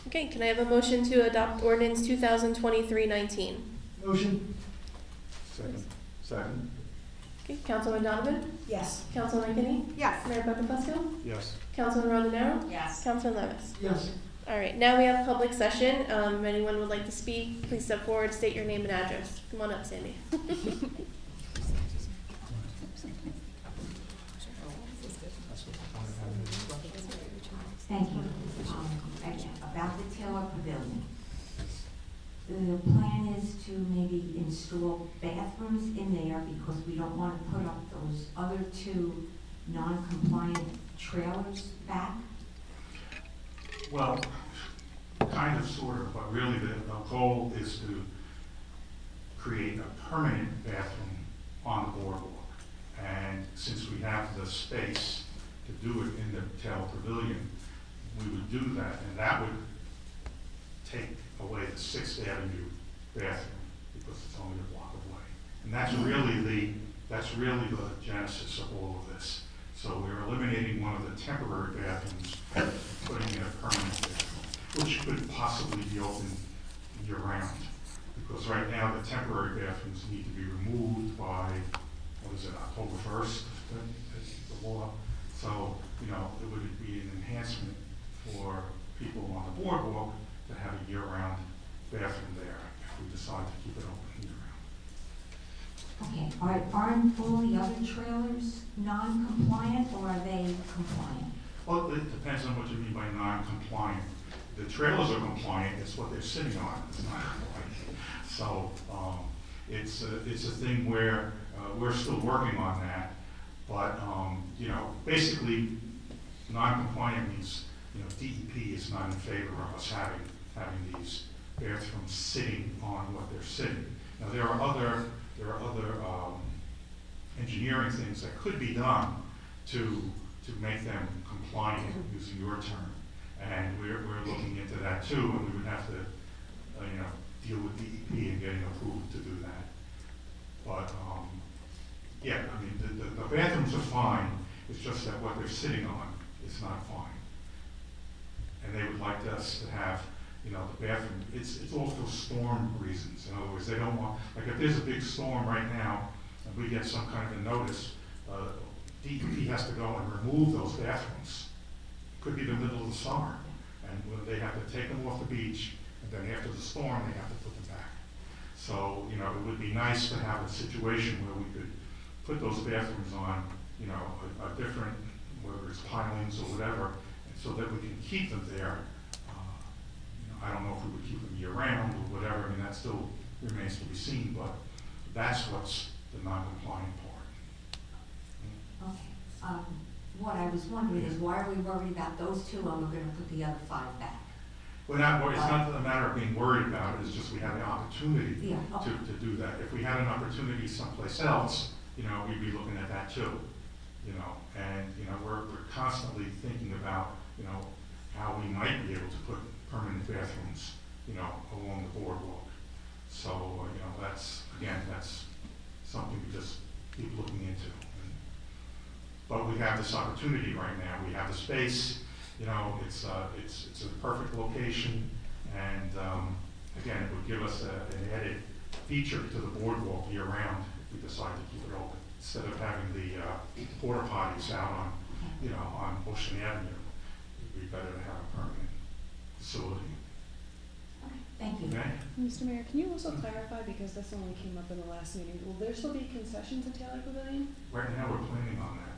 Okay, can I have a motion to adopt ordinance 2023-19? Motion? Second? Okay, Councilman Donovan? Yes. Councilman McKinney? Yes. Mayor Buckafusco? Yes. Councilman Rondinero? Yes. Councilman Levis? Yes. All right, now we have public session. If anyone would like to speak, please step forward, state your name and address. Come on up, Sandy. Thank you. Again, about the Taylor Pavilion. The plan is to maybe install bathrooms in there because we don't want to put up those other two non-compliant trailers back. Well, kind of, sort of, but really the goal is to create a permanent bathroom on the boardwalk. And since we have the space to do it in the Taylor Pavilion, we would do that, and that would take away the 6th Avenue bathroom, because it's only a block away. And that's really the genesis of all of this. So we're eliminating one of the temporary bathrooms, putting in a permanent bathroom, which could possibly be open year-round. Because right now, the temporary bathrooms need to be removed by, October 1st, the law. So, you know, it would be an enhancement for people on the boardwalk to have a year-round bathroom there if we decide to keep it open year-round. Okay, aren't all the other trailers non-compliant or are they compliant? Well, it depends on what you mean by non-compliant. The trailers are compliant, it's what they're sitting on, it's not compliant. So, it's a thing where we're still working on that, but, you know, basically, non-compliant means, you know, DEP is not in favor of us having these bathrooms sitting on what they're sitting. Now, there are other engineering things that could be done to make them compliant, using your term. And we're looking into that too, and we would have to, you know, deal with DEP and getting approved to do that. But, yeah, I mean, the bathrooms are fine, it's just that what they're sitting on is not fine. And they would like us to have, you know, the bathroom, it's all for storm reasons. In other words, they don't want, like if there's a big storm right now, and we get some kind of a notice, DEP has to go and remove those bathrooms. It could be the middle of the summer, and when they have to take them off the beach, and then after the storm, they have to put them back. So, you know, it would be nice to have a situation where we could put those bathrooms on, you know, a different, whether it's pilings or whatever, and so that we can keep them there. You know, I don't know if we would keep them year-round or whatever, I mean, that still remains to be seen, but that's what's the non-compliant part. Okay. What I was wondering is why are we worried about those two and we're gonna put the other 5 back? We're not worried, it's not a matter of being worried about it, it's just we have the opportunity Yeah, okay. to do that. If we had an opportunity someplace else, you know, we'd be looking at that too, you know, and, you know, we're constantly thinking about, you know, how we might be able to put permanent bathrooms, you know, along the boardwalk. So, you know, that's, again, that's something we just keep looking into. But we have this opportunity right now, we have the space, you know, it's a perfect location, and, again, it would give us an added feature to the boardwalk year-round if we decide to keep it open, instead of having the porta potties out on, you know, on Ocean Avenue. It'd be better to have a permanent facility. Okay, thank you. Okay? Mr. Mayor, can you also clarify, because this only came up in the last meeting, will there still be concessions at Taylor Pavilion? Right now, we're planning on that.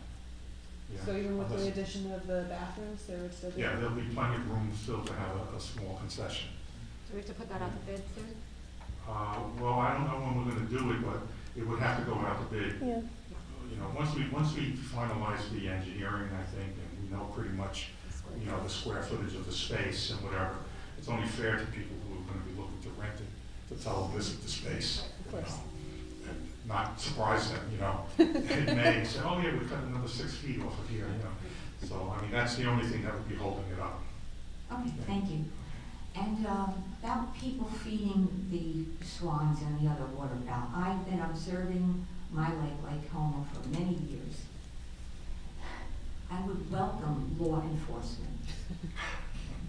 Yeah. So even with the Unless- addition of the bathrooms, there would still be? Yeah, there'll be plenty of room still to have a small concession. Do we have to put that out to bid soon? Well, I don't know when we're gonna do it, but it would have to go out to bid. Yeah. You know, once we finalize the engineering, I think, and we know pretty much, you know, the square footage of the space and whatever, it's only fair to people who are gonna be looking to rent it, to tell them this is the space. Of course. And not surprise them, you know, in May, say, oh yeah, we've cut another 6 feet off of here, you know. So, I mean, that's the only thing that would be holding it up. Okay, thank you. And about people feeding the swans and the other waterfowl, I've been observing my Lake Como for many years. I would welcome law enforcement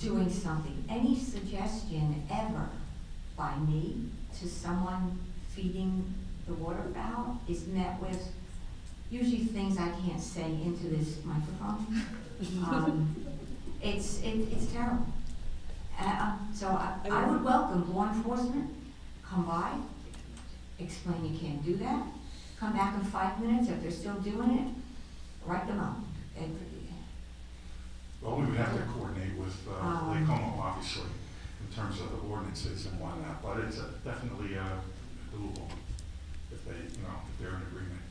doing something. Any suggestion ever by me to someone feeding the waterfowl is met with usually things I can't say into this microphone. It's terrible. So I would welcome law enforcement, come by, explain you can't do that, come back in 5 minutes, if they're still doing it, write them up. Well, we would have to coordinate with Lake Como, obviously, in terms of the ordinances and whatnot, but it's definitely doable if they, you know, if they're in agreement.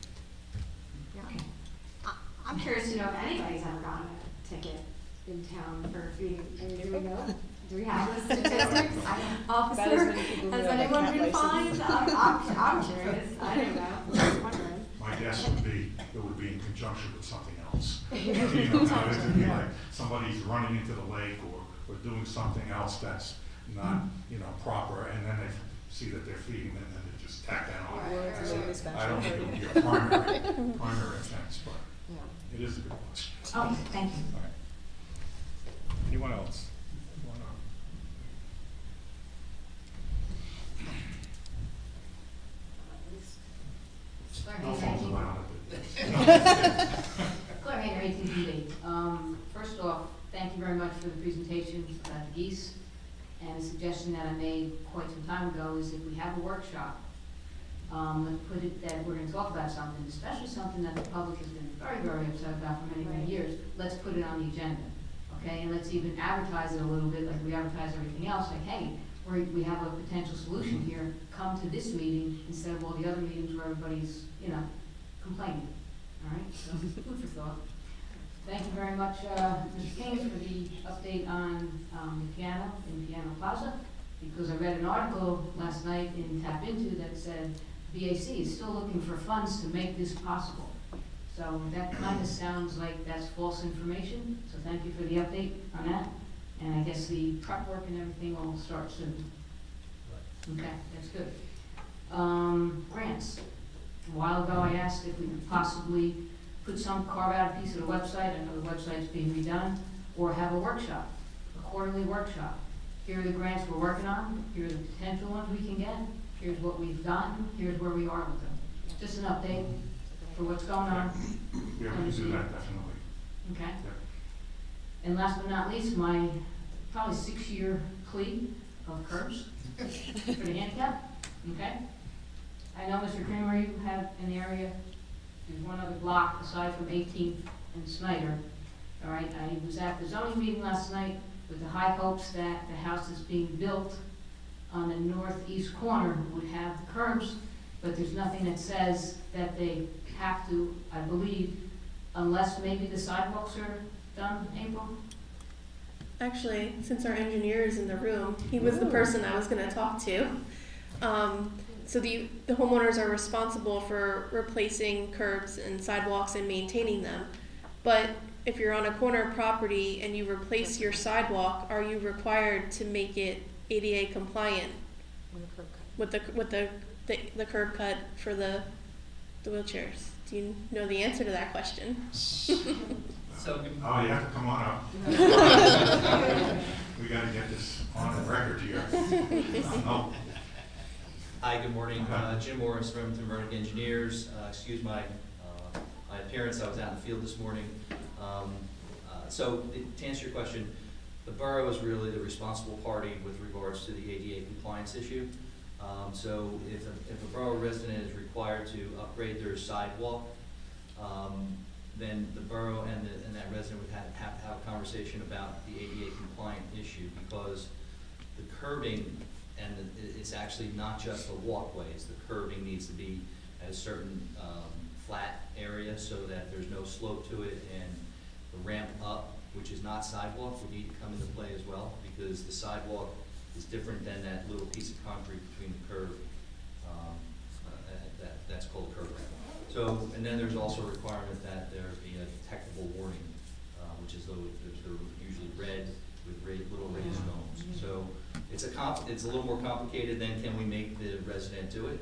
Yeah. I'm curious to know if anybody's ever gotten a ticket in town for feeding. I mean, do we know? Do we have the statistics? About as Officer, many people who has have a anyone cat been license. fined? I'm curious. I don't know. Just wondering. My guess would be, it would be in conjunction with something else. You know, it would be like somebody's running into the lake or doing something else that's not, you know, proper, and then they see that they're feeding them, and then they just tack that on. Words are always I don't think it would be a primary offense, but it is a good question. Oh, thank you. All right. Anyone else? No phones allowed at Claire Hager, 18TV. First off, thank you very much for the presentation about the geese. And a suggestion that I made quite some time ago is if we have a workshop, let's put it that we're gonna talk about something, especially something that the public has been very, very upset about for many, many years. Let's put it on the agenda, okay? And let's even advertise it a little bit like we advertise everything else, like, hey, we have a potential solution here, come to this meeting instead of all the other meetings where everybody's, you know, complaining, all right? So, food for thought. Thank you very much, Mr. King, for the update on the piano in Piano Plaza, because I read an article last night in Tap Into that said BAC is still looking for funds to make this possible. So that kind of sounds like that's false information, so thank you for the update on that. And I guess the prep work and everything will start soon. Okay, that's good. Grants. A while ago, I asked if we could possibly carve out a piece of the website, I know the website's being redone, or have a workshop, a quarterly workshop. Here are the grants we're working on, here are the potential ones we can get, here's what we've done, here's where we are with them. Just an update for what's going on. Yeah, we can do that, definitely. Okay? Yep. And last but not least, my probably 6-year plea of curbs for the handicap, okay? I know, Mr. Kramer, you have an area, there's one other block aside from 18th and Snyder. All right, I was at the zoning meeting last night with the high hopes that the house that's being built on the northeast corner would have the curbs, but there's nothing that says that they have to, I believe, unless maybe the sidewalks are done, April? Actually, since our engineer is in the room, he was the person I was gonna talk to. So the homeowners are responsible for replacing curbs and sidewalks and maintaining them. But if you're on a corner property and you replace your sidewalk, are you required to make it ADA compliant with the curb cut for the wheelchairs? Do you know the answer to that question? So, Oh, you have to come on up. We gotta get this on the record here. No. hi, good morning. Jim Morris, Remington Vernick Engineers. Excuse my appearance, I was out in the field this morning. So to answer your question, the borough is really the responsible party with regards to the ADA compliance issue. So if a borough resident is required to upgrade their sidewalk, then the borough and that resident would have to have a conversation about the ADA compliant issue, because the curbing, and it's actually not just the walkways, the curbing needs to be at a certain flat area so that there's no slope to it, and the ramp up, which is not sidewalk, would need to come into play as well, because the sidewalk is different than that little piece of concrete between the curb, that's called a curb ramp. So, and then there's also a requirement that there be a detectable warning, which is they're usually red with little raised domes. So it's a little more complicated than can we make the resident do it,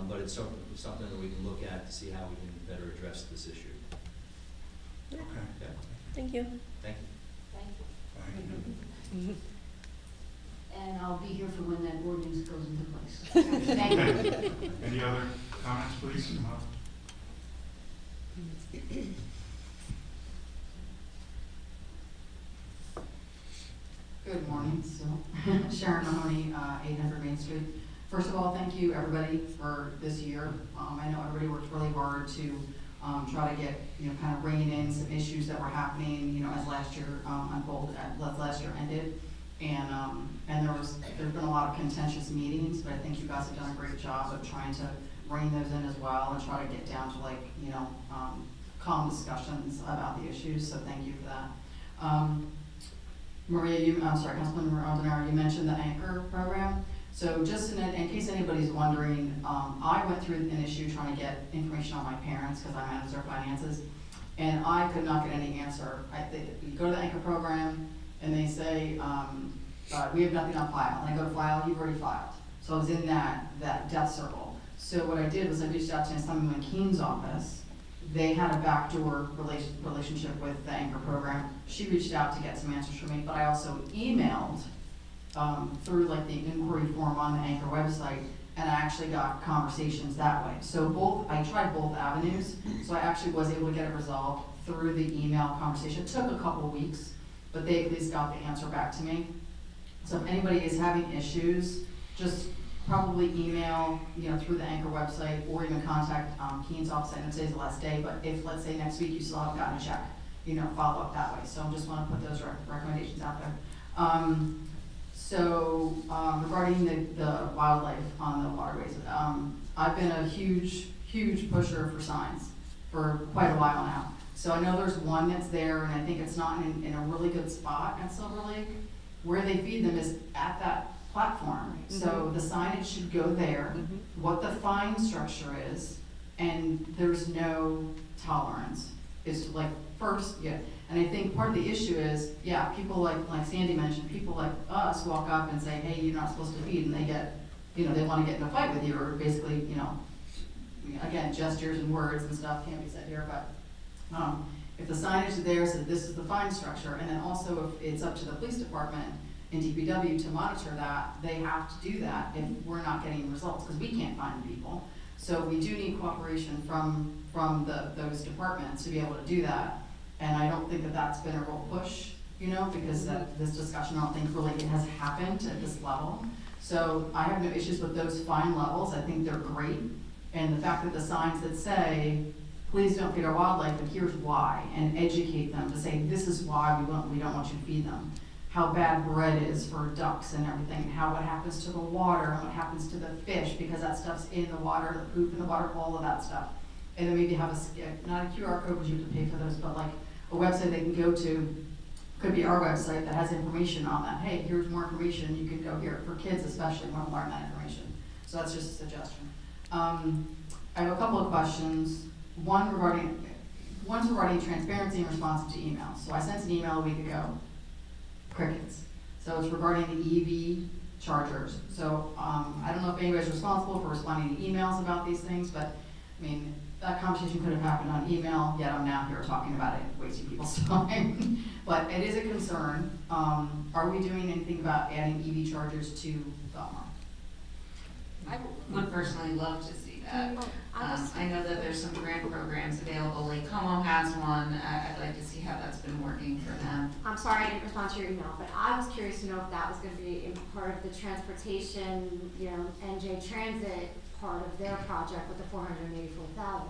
but it's something that we can look at to see how we can better address this issue. Okay. Okay, Thank you. thank you. Thank you. Thank you. And I'll be here for when that ordinance goes into place. Thank you. Any other comments, please? Come up. Good morning, Sharon Mahoney, 800 Main Street. First of all, thank you everybody for this year. I know everybody worked really hard to try to get, kind of rein in some issues that were happening, as last year unfolded, as last year ended. And there's been a lot of contentious meetings, but I think you guys have done a great job of trying to rein those in as well and try to get down to calm discussions about the issues, so thank you for that. Maria, Councilmember Aldonaro, you mentioned the Anchor program. So just in case anybody's wondering, I went through an issue trying to get information on my parents because I manage their finances, and I could not get any answer. You go to the Anchor program, and they say, we have nothing on file. And I go to file, you've already filed. So I was in that death circle. So what I did was I reached out to someone in Keene's office. They had a backdoor relationship with the Anchor program. She reached out to get some answers from me, but I also emailed through the inquiry form on the Anchor website, and I actually got conversations that way. So I tried both avenues, so I actually was able to get it resolved through the email conversation. It took a couple of weeks, but they at least got the answer back to me. So if anybody is having issues, just probably email, through the Anchor website, or even contact Keene's office. I know today's the last day, but if, let's say, next week you still haven't gotten a check, follow up that way. So I just want to put those recommendations out there. Regarding the wildlife on the waterways, I've been a huge pusher for signs for quite a while now. So I know there's one that's there, and I think it's not in a really good spot at Silver Lake. Where they feed them is at that platform. Mm-hmm. So the signage should go there, what the fine structure is, and there's no tolerance. It's first, and I think part of the issue is, people like Sandy mentioned, people like us walk up and say, hey, you're not supposed to feed, and they get you know, they wanna get in a fight with you, or basically, you know, again, gestures and words and stuff can't be said here, but, if the signage is there says this is the fine structure, and then also if it's up to the police department and DPW to monitor that, they have to do that if we're not getting results, because we can't find the people. So we do need cooperation from those departments to be able to do that. And I don't think that that's been a real push, you know, because this discussion, I don't think really it has happened at this level. So I have no issues with those fine levels. I think they're great. And the fact that the signs that say, please don't feed our wildlife, but here's why, and educate them to say, this is why we don't want you to feed them. How bad bread is for ducks and everything, and how what happens to the water, and what happens to the fish, because that stuff's in the water, the poop in the water, all of that stuff. And then maybe have not a QR code, because you have to pay for those, but like a website they can go to, could be our website that has information on that. Hey, here's more information, you can go here. For kids especially, want to learn that information. So that's just a suggestion. I have a couple of questions. One's regarding transparency and responsive to emails. So I sent an email a week ago, crickets. So it's regarding the EV chargers. So I don't know if anybody's responsible for responding to emails about these things, but I mean, that conversation could have happened on email, yet I'm now here talking about it, wasting people's time. But it is a concern. Are we doing anything about adding EV chargers to Belmar? I would personally love to see that. I know that there's some grant programs available, Lake Como has one. I'd like to see how that's been working for them. I'm sorry I didn't respond to your email, but I was curious to know if that was gonna be in part of the transportation, you know, NJ Transit part of their project with the 484,000.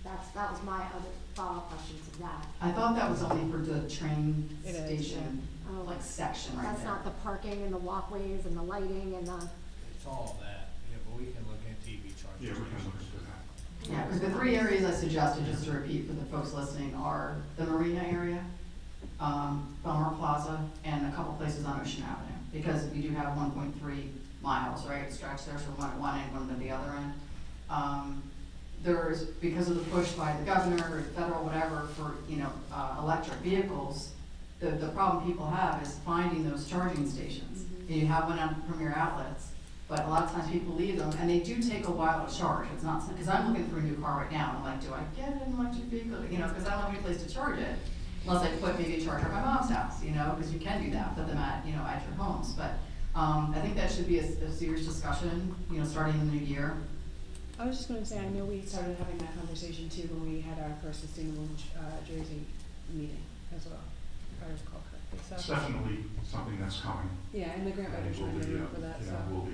That was my other follow-up question to that. I thought that was only for the train It is, station, Oh, like section right there. that's not the parking and the walkways and the lighting and the, It's all that, yeah, but we can look at TV charges. Yeah, we can look into that. Yeah, because the three areas I suggested, just to repeat for the folks listening, are the marina area, Belmar Plaza, and a couple places on Ocean Avenue. Because we do have 1.3 miles, right, stretch there from one at one end, one at the other end. There's, because of the push by the governor or federal whatever for, you know, electric vehicles, the problem people have is finding those charging stations. And you have one at Premier Outlets, but a lot of times people leave them, and they do take a while to charge. It's not, because I'm looking for a new car right now, and I'm like, do I get an electric vehicle? You know, because I don't have any place to charge it, unless I put maybe a charger at my mom's house, you know, because you can do that, put them at, you know, at your homes. But I think that should be a serious discussion, you know, starting in the new year. I was just gonna say, I know we started having that conversation too when we had our first Sustainable Jersey meeting as well, if I recall correctly, so. It's definitely something that's coming. Yeah, and the grant And writers we'll might be, be for that, you so. know,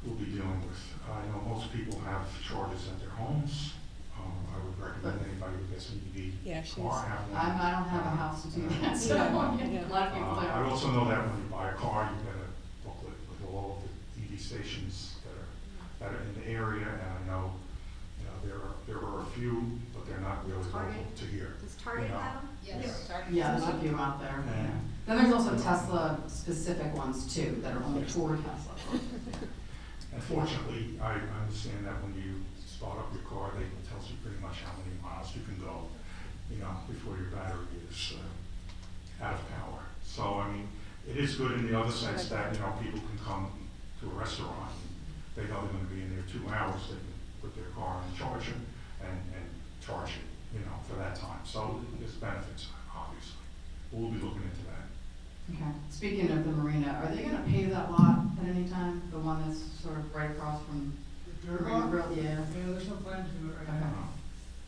we'll be dealing with. I know most people have chargers at their homes. I would recommend anybody who gets an Yeah, EV car have one. I don't have a house to do that, so Yeah. a lot of people I do. also know that when you buy a car, you get a booklet with all of the EV stations that are in the area, and I know, you know, there are a few, but they're not really local Target? to here. does Target You know. have them? Yes. Yeah, there's a few out there. And Then there's also Tesla specific ones too, that are only for Tesla. Unfortunately, I understand that when you start up your car, it tells you pretty much how many miles you can go, you know, before your battery is out of power. So, I mean, it is good in the other sense that, you know, people can come to a restaurant, and they know they're gonna be in there 2 hours, they can put their car on the charger and charge it, you know, for that time. So there's benefits, obviously. We'll be looking into that. Okay. Speaking of the marina, are they gonna pave that lot at any time? The one that's sort of right across from Marina Grill? Yeah. Yeah, there's no plan to do it right Okay. now.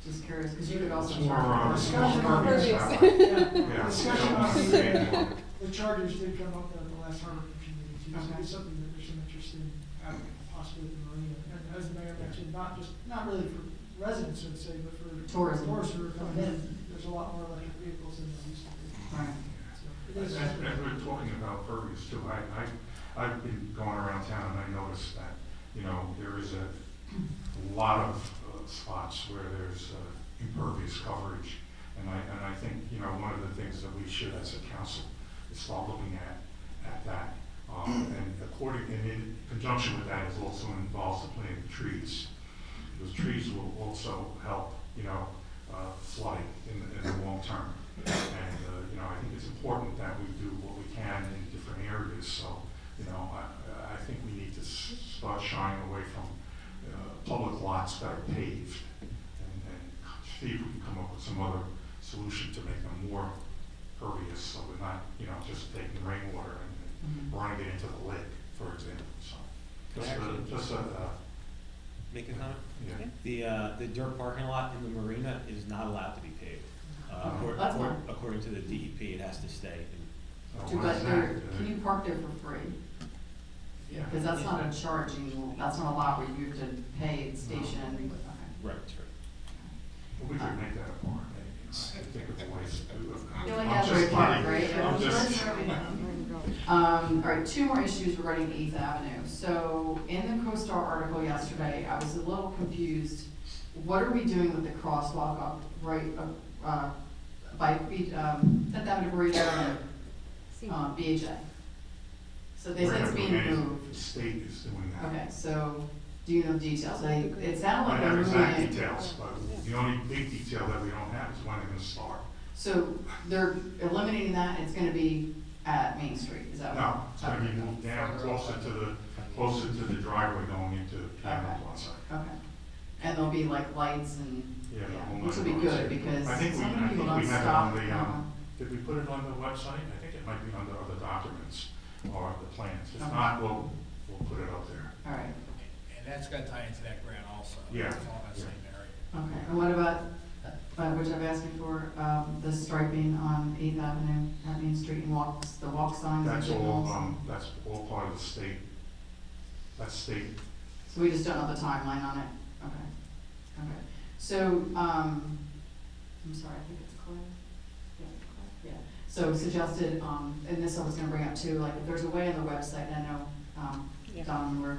Just curious, because you could also It's more, charge. Discussion more on pervious pervious. that way. Yeah, Yeah, discussion we don't on want to the, create more. the chargers did come up at the last harbor commission meeting, too, so Okay. it's something that there's some interest in having possibly at the marina. And as the mayor mentioned, not really for residents, I'd say, but for Tourism. tourists who are coming in, there's a lot more electric vehicles than there used to be. Right. So it is. As we're talking about pervious too, I've been going around town and I noticed that, you know, there is a lot of spots where there's impervious coverage. And I think, you know, one of the things that we should as a council is start looking at that. And in conjunction with that, it also involves the planting of trees. Because trees will also help, you know, flooding in the long term. And, you know, I think it's important that we do what we can in different areas. So, you know, I think we need start shying away from public lots that are paved and see if we can come up with some other solution to make them more pervious, so we're not, just taking rainwater and running it into the lake, for example, so. Just Make a comment? yeah. The dirt parking lot in the marina is not allowed to be paved. That's fine. According to the DEP, it has to stay. Too bad can you park there for free? Yeah. Because that's not a charging, that's not a lot where you have to pay station. Okay. Right, that's right. Well, we could make that a park, maybe. I think it's a ways to do it. You're like I'm Asbury just Park, kidding. right? I'm just. All right, two more issues regarding 8th Avenue. So in the CoStar article yesterday, I was a little confused. What are we doing with the crosswalk up right by 5th Avenue Burrito and BHA? So they said it's being moved. The state is doing that. Okay, so do you know the details? It sounded I like they're have moving exact it. details, but the only big detail that we don't have is when they're gonna start. So they're eliminating that, it's gonna be at Main Street, is that what? No, it's gonna be moved down closer to the driveway going into Piano Plaza. Okay. And there'll be like lights and, Yeah, the whole which will be nine good yards. because I think some people don't we have it stop. on the, did we put it on the website? I think it might be under other documents or the plans. If Okay. not, we'll put it up there. All right, And that's gonna tie into that grant also. Yeah. It's all in that same area. okay. And what about, which I've asked before, the striping on 8th Avenue at Main Street and the walk signs and That's signals? that's all part of the state. That's state. So we just don't know the timeline on it? Okay, okay. So, I'm sorry, I think it's Claire. Yeah. So suggested, and this I was gonna bring up too, like if there's a way on the website, I know, Don,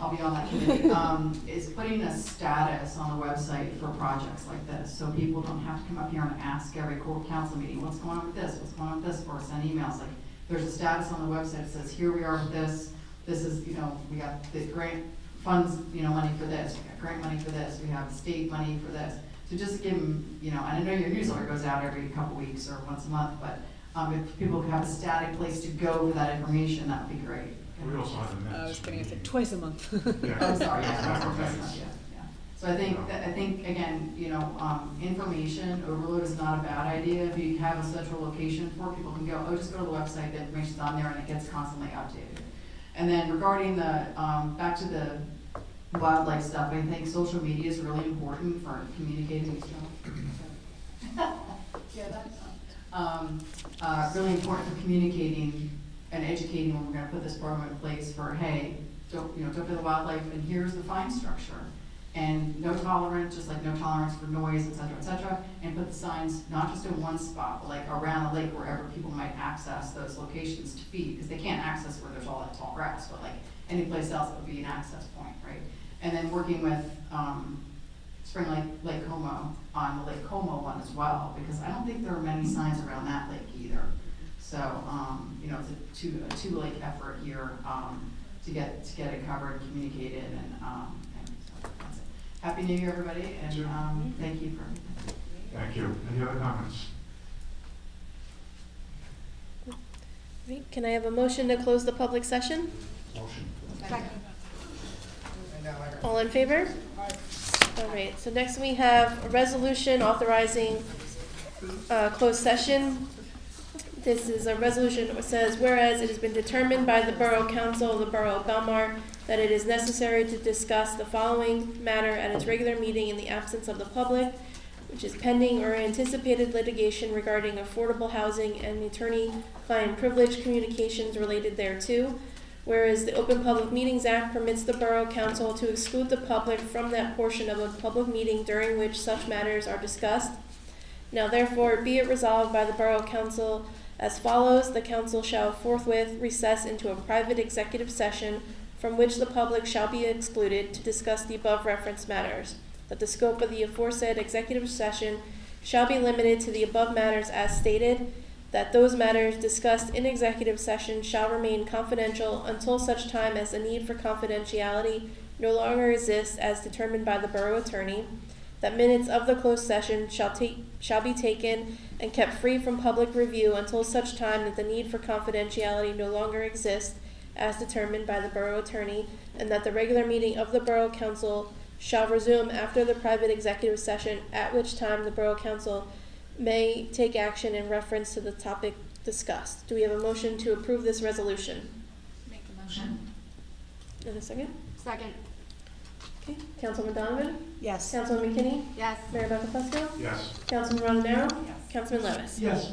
I'll be on that committee, is putting a status on the website for projects like this, so people don't have to come up here and ask every council meeting, what's going on with this, what's going on with this, or send emails, like, there's a status on the website that says, here we are with this is, we got the grant funds, money for this, we got grant money for this, we have state money for this. So just to give them, and I know your newsletter goes out every couple weeks or once a month, but if people could have a static place to go for that information, that would be great. We also have the minutes. I was kidding, I said twice a month. Yeah. Oh, sorry, yeah, That's that's okay. okay, yeah. So I think, again, information overload is not a bad idea. If you have a central location for it, people can go, just go to the website, the information's on there and it gets constantly updated. And then regarding the, back to the wildlife stuff, I think social media is really important for communicating stuff. Yeah, that's, really important for communicating and educating when we're gonna put this program in place for, hey, don't for the wildlife, and here's the fine structure. And no tolerance, just like no tolerance for noise, et cetera, and put the signs not just in one spot, but like around the lake wherever people might access those locations to feed, because they can't access where there's all that tall grass, but like any place else that would be an access point, right? And then working with, Spring Lake Como on the Lake Como one as well, because I don't think there are many signs around that lake either. So, it's a two lake effort here, to get it covered, communicated, and so that's it. Happy New Year, everybody, and, thank you for everything. Thank you. Any other comments? Right, can I have a motion to close the public session? Motion. All in favor? All right, so next we have a resolution authorizing closed session. This is a resolution that says, whereas it has been determined by the Borough Council of the Borough of Belmar that it is necessary to discuss the following matter at its regular meeting in the absence of the public, which is pending or anticipated litigation regarding affordable housing and attorney-client privilege communications related thereto. Whereas the Open Public Meetings Act permits the Borough Council to exclude the public from that portion of a public meeting during which such matters are discussed. Now therefore be it resolved by the Borough Council as follows: the council shall forthwith recess into a private executive session from which the public shall be excluded to discuss the above referenced matters. That the scope of the aforesaid executive session shall be limited to the above matters as stated. That those matters discussed in executive session shall remain confidential until such time as the need for confidentiality no longer exists as determined by the borough attorney. That minutes of the closed session shall be taken and kept free from public review until such time that the need for confidentiality no longer exists, as determined by the Borough Attorney, and that the regular meeting of the Borough Council shall resume after the private executive session, at which time the Borough Council may take action in reference to the topic discussed. Do we have a motion to approve this resolution? Make the motion. In a second? Second. Okay, Councilman Donovan? Yes. Councilman McKinney? Yes. Mayor Buckafusco? Yes. Councilman Romero? Yes. Councilman Levis? Yes.